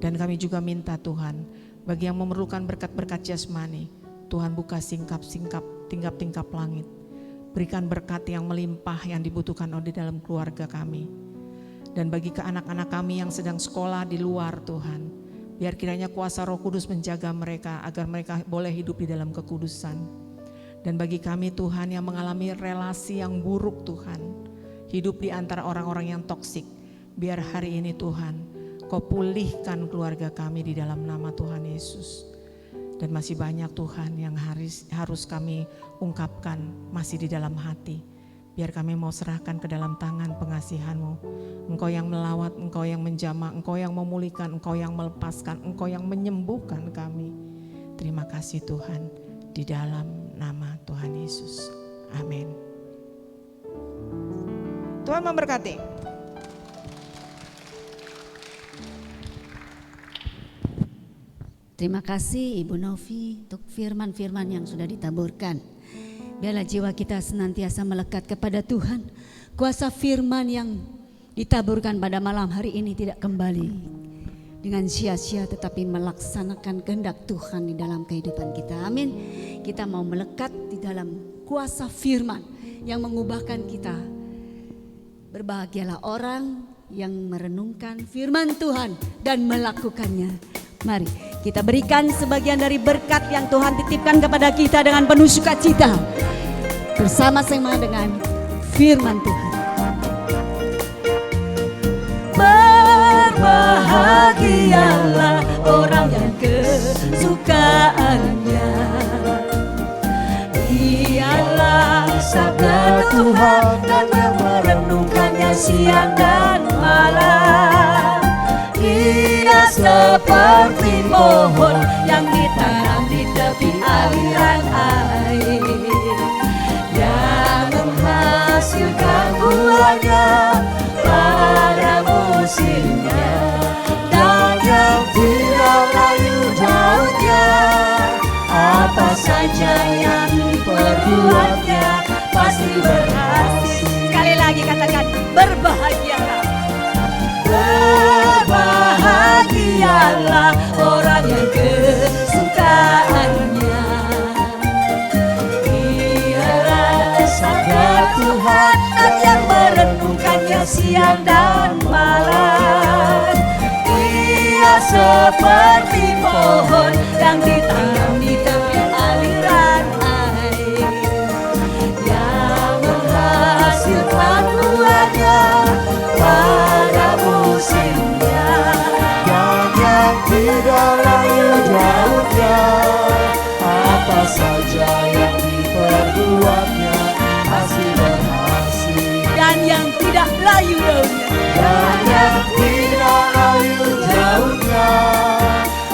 [SPEAKER 6] Dan kami juga minta Tuhan, bagi yang memerlukan berkat-berkat jasmani, Tuhan buka singkap-singkap, tingkap-tingkap langit. Berikan berkat yang melimpah yang dibutuhkan di dalam keluarga kami. Dan bagi ke anak-anak kami yang sedang sekolah di luar Tuhan, biar kiranya kuasa Roh Kudus menjaga mereka agar mereka boleh hidup di dalam kekudusan. Dan bagi kami Tuhan yang mengalami relasi yang buruk Tuhan, hidup di antara orang-orang yang toksik, biar hari ini Tuhan Kau pulihkan keluarga kami di dalam nama Tuhan Yesus. Dan masih banyak Tuhan yang harus kami ungkapkan masih di dalam hati. Biar kami mau serahkan ke dalam tangan pengasihan-Mu. Engkau yang melawat, Engkau yang menjamah, Engkau yang memulihkan, Engkau yang melepaskan, Engkau yang menyembuhkan kami. Terima kasih Tuhan, di dalam nama Tuhan Yesus. Amin. Tuhan memberkati.
[SPEAKER 3] Terima kasih Ibu Novi untuk firman-firman yang sudah ditaburkan. Biarlah jiwa kita senantiasa melekat kepada Tuhan. Kuasa firman yang ditaburkan pada malam hari ini tidak kembali dengan sia-sia, tetapi melaksanakan kehendak Tuhan di dalam kehidupan kita. Amin. Kita mau melekat di dalam kuasa firman yang mengubahkan kita. Berbahagialah orang yang merenungkan firman Tuhan dan melakukannya. Mari kita berikan sebagian dari berkat yang Tuhan titipkan kepada kita dengan penuh sukacita, bersama-sama dengan firman Tuhan. Berbahagialah orang yang kesukaannya ialah sabda Tuhan dan merenungkannya siang dan malam. Ia seperti pohon yang ditanam di tepi aliran air, yang menghasilkan buahnya pada musimnya, dan yang tidak layu daunnya. Apa saja yang diperbuatnya pasti berhasil. Sekali lagi katakan, berbahagialah. Berbahagialah orang yang kesukaannya ialah sabda Tuhan dan yang merenungkannya siang dan malam. Ia seperti pohon yang ditanam di tepi aliran air, yang menghasilkan buahnya pada musimnya,
[SPEAKER 2] Dan yang tidak layu daunnya, apa saja yang diperbuatnya pasti berhasil.
[SPEAKER 3] dan yang tidak layu daunnya.
[SPEAKER 2] Dan yang tidak layu daunnya,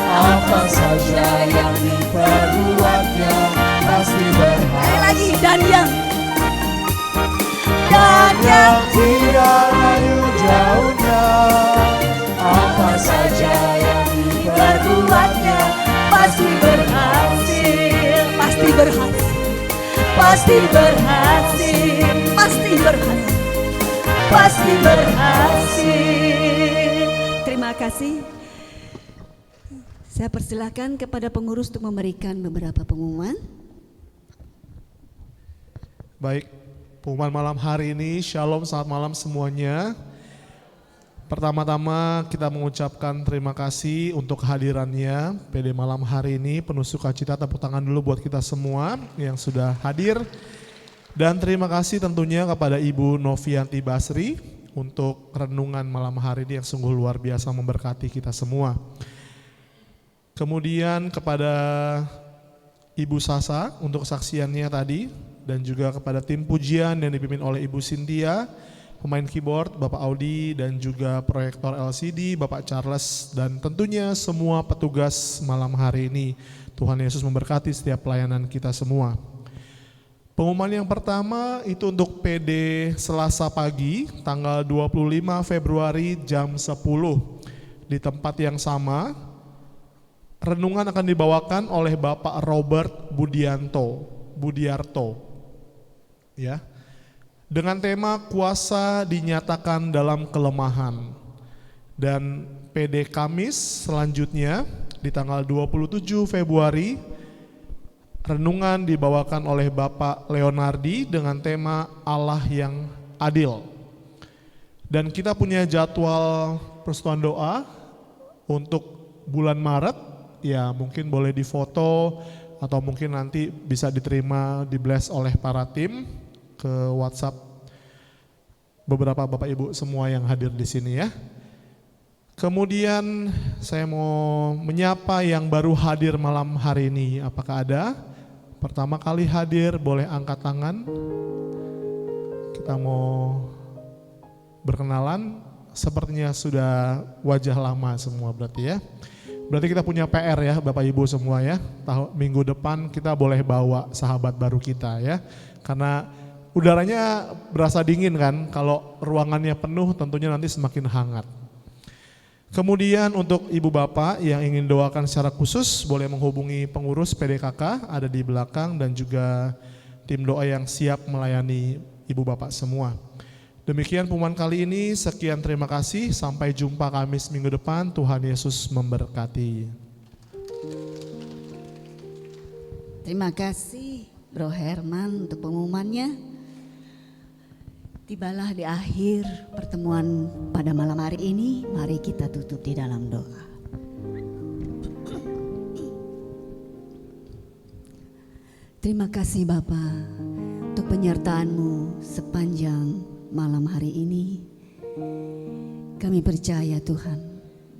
[SPEAKER 2] apa saja yang diperbuatnya pasti
[SPEAKER 3] Sekali
[SPEAKER 2] berhasil.
[SPEAKER 3] lagi, dan yang
[SPEAKER 2] Tidak layu daunnya, apa saja yang
[SPEAKER 3] diperbuatnya pasti berhasil, pasti berhasil, pasti berhasil, pasti berhasil, pasti berhasil. Terima kasih. Saya persilakan kepada pengurus untuk memberikan beberapa pengumuman.
[SPEAKER 5] Baik, pengumuman malam hari ini, shalom, selamat malam semuanya. Pertama-tama kita mengucapkan terima kasih untuk kehadirannya PD malam hari ini. Penuh sukacita, tepuk tangan dulu buat kita semua yang sudah hadir. Dan terima kasih tentunya kepada Ibu Novianti Basri untuk renungan malam hari ini yang sungguh luar biasa memberkati kita semua. Kemudian kepada Ibu Sasa untuk kesaksiannya tadi, dan juga kepada tim pujian yang dipimpin oleh Ibu Cynthia, pemain keyboard Bapak Audi, dan juga proyektor LCD Bapak Charles, dan tentunya semua petugas malam hari ini. Tuhan Yesus memberkati setiap pelayanan kita semua. Pengumuman yang pertama itu untuk PD Selasa pagi tanggal 25 Februari jam 10 di tempat yang sama. Renungan akan dibawakan oleh Bapak Robert Budiarto. Ya, dengan tema kuasa dinyatakan dalam kelemahan. Dan PD Kamis selanjutnya di tanggal 27 Februari renungan dibawakan oleh Bapak Leonardi dengan tema Allah yang adil. Dan kita punya jadwal persekutuan doa untuk bulan Maret, ya mungkin boleh difoto atau mungkin nanti bisa diterima, di-bless oleh para tim ke WhatsApp beberapa Bapak Ibu semua yang hadir di sini ya. Kemudian saya mau menyapa yang baru hadir malam hari ini. Apakah ada? Pertama kali hadir boleh angkat tangan. Kita mau berkenalan. Sepertinya sudah wajah lama semua berarti ya. Berarti kita punya PR ya Bapak Ibu semua ya. Minggu depan kita boleh bawa sahabat baru kita ya. Karena udaranya berasa dingin kan, kalau ruangannya penuh tentunya nanti semakin hangat. Kemudian untuk Ibu Bapak yang ingin doakan secara khusus boleh menghubungi pengurus PDKK ada di belakang dan juga tim doa yang siap melayani Ibu Bapak semua. Demikian pengumuman kali ini, sekian terima kasih, sampai jumpa Kamis minggu depan, Tuhan Yesus memberkati.
[SPEAKER 1] Terima kasih Bro Herman untuk pengumumannya. Tibalah di akhir pertemuan pada malam hari ini, mari kita tutup di dalam doa. Terima kasih Bapa untuk penyertaan-Mu sepanjang malam hari ini. Kami percaya Tuhan,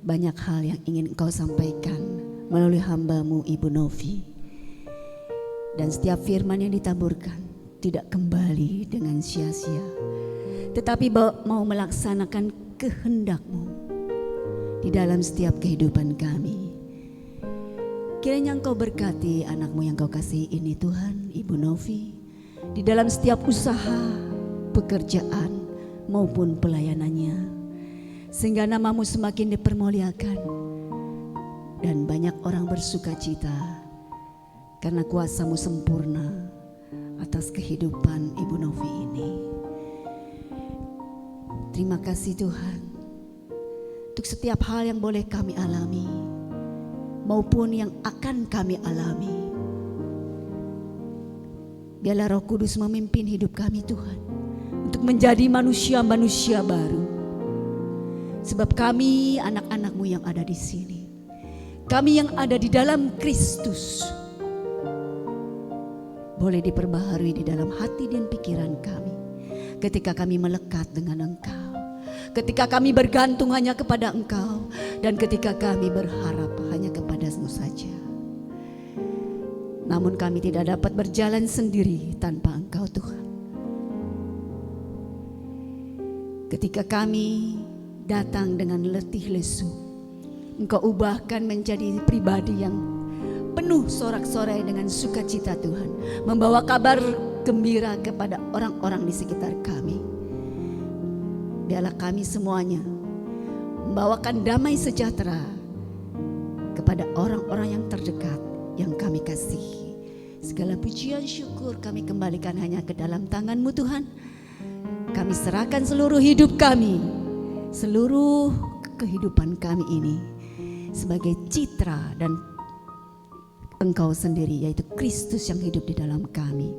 [SPEAKER 1] banyak hal yang ingin Engkau sampaikan melalui hamba-Mu Ibu Novi. Dan setiap firman yang ditaburkan tidak kembali dengan sia-sia, tetapi mau melaksanakan kehendak-Mu di dalam setiap kehidupan kami. Kiranya Engkau berkati anak-Mu yang Kau kasih ini Tuhan, Ibu Novi, di dalam setiap usaha, pekerjaan maupun pelayanannya, sehingga nama-Mu semakin dipermuliakan dan banyak orang bersuka cita karena kuasa-Mu sempurna atas kehidupan Ibu Novi ini. Terima kasih Tuhan untuk setiap hal yang boleh kami alami maupun yang akan kami alami. Biarlah Roh Kudus memimpin hidup kami Tuhan, untuk menjadi manusia-manusia baru. Sebab kami anak-anak-Mu yang ada di sini, kami yang ada di dalam Kristus, boleh diperbaharui di dalam hati dan pikiran kami ketika kami melekat dengan Engkau, ketika kami bergantung hanya kepada Engkau, dan ketika kami berharap hanya kepada-Mu saja. Namun kami tidak dapat berjalan sendiri tanpa Engkau Tuhan. Ketika kami datang dengan letih lesu, Engkau ubahkan menjadi pribadi yang penuh sorak-sorai dengan sukacita Tuhan, membawa kabar gembira kepada orang-orang di sekitar kami. Biarlah kami semuanya membawakan damai sejahtera kepada orang-orang yang terdekat yang kami kasihi. Segala pujian syukur kami kembalikan hanya ke dalam tangan-Mu Tuhan. Kami serahkan seluruh hidup kami, seluruh kehidupan kami ini sebagai citra dan Engkau sendiri, yaitu Kristus yang hidup di dalam kami.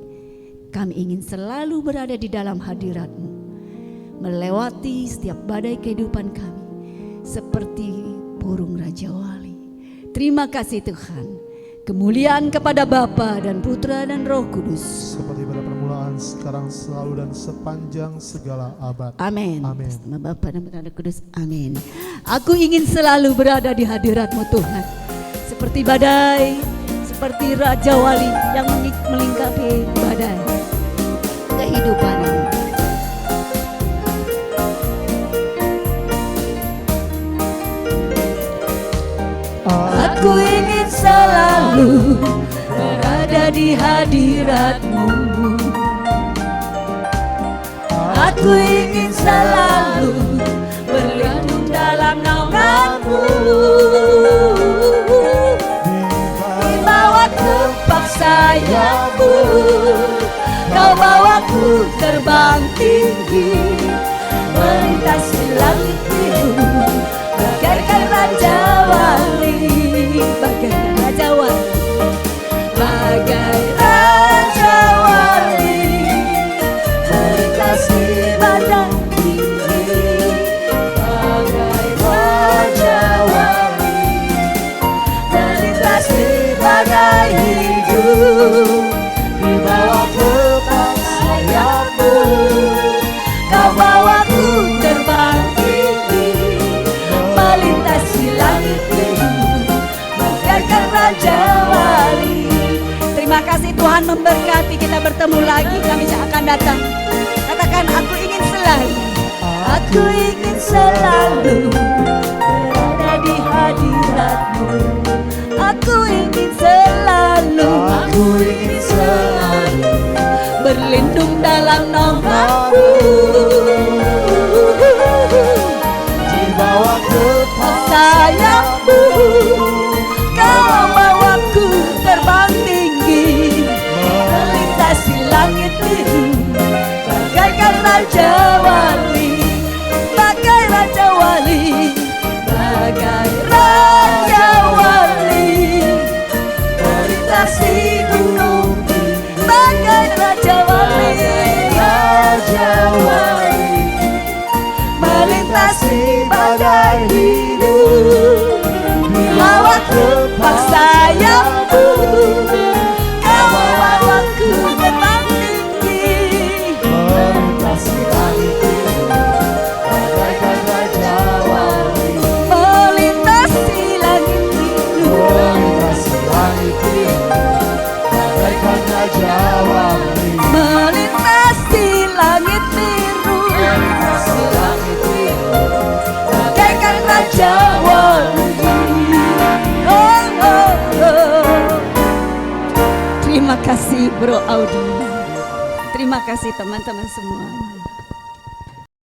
[SPEAKER 1] Kami ingin selalu berada di dalam hadirat-Mu, melewati setiap badai kehidupan kami seperti burung Raja Wali. Terima kasih Tuhan. Kemuliaan kepada Bapa dan Putra dan Roh Kudus,
[SPEAKER 5] Seperti pada permulaan, sekarang, selalu, dan sepanjang segala abad.
[SPEAKER 1] amin.
[SPEAKER 5] Amin.
[SPEAKER 1] Atas nama Bapa dan Putra dan Roh Kudus, amin. Aku ingin selalu berada di hadirat-Mu Tuhan, seperti badai, seperti Raja Wali yang melingkapi badai kehidupan ini. Aku ingin selalu berada di hadirat-Mu. Aku ingin selalu berlindung dalam naungan-Mu. Di bawah kepak sayap-Mu, Kau bawaku terbang tinggi, melintasi langit biru, bagaikan Raja Wali, bagaikan Raja Wali, bagai Raja Wali, melintasi badai tinggi, bagai Raja Wali, melintasi badai hidup. Di bawah kepak sayap-Mu, Kau bawaku terbang tinggi, melintasi langit biru, bagaikan Raja Wali. Terima kasih Tuhan memberkati, kita bertemu lagi, kami akan datang. Katakan, aku ingin selalu, aku ingin selalu berada di hadirat-Mu. Aku ingin selalu, aku ingin selalu berlindung dalam naungan-Mu.
[SPEAKER 2] Di bawah kepak
[SPEAKER 1] sayap-Mu, Kau bawaku terbang tinggi, melintasi langit biru, bagaikan Raja Wali.
[SPEAKER 3] Terima kasih Bro Audi. Terima kasih teman-teman semuanya.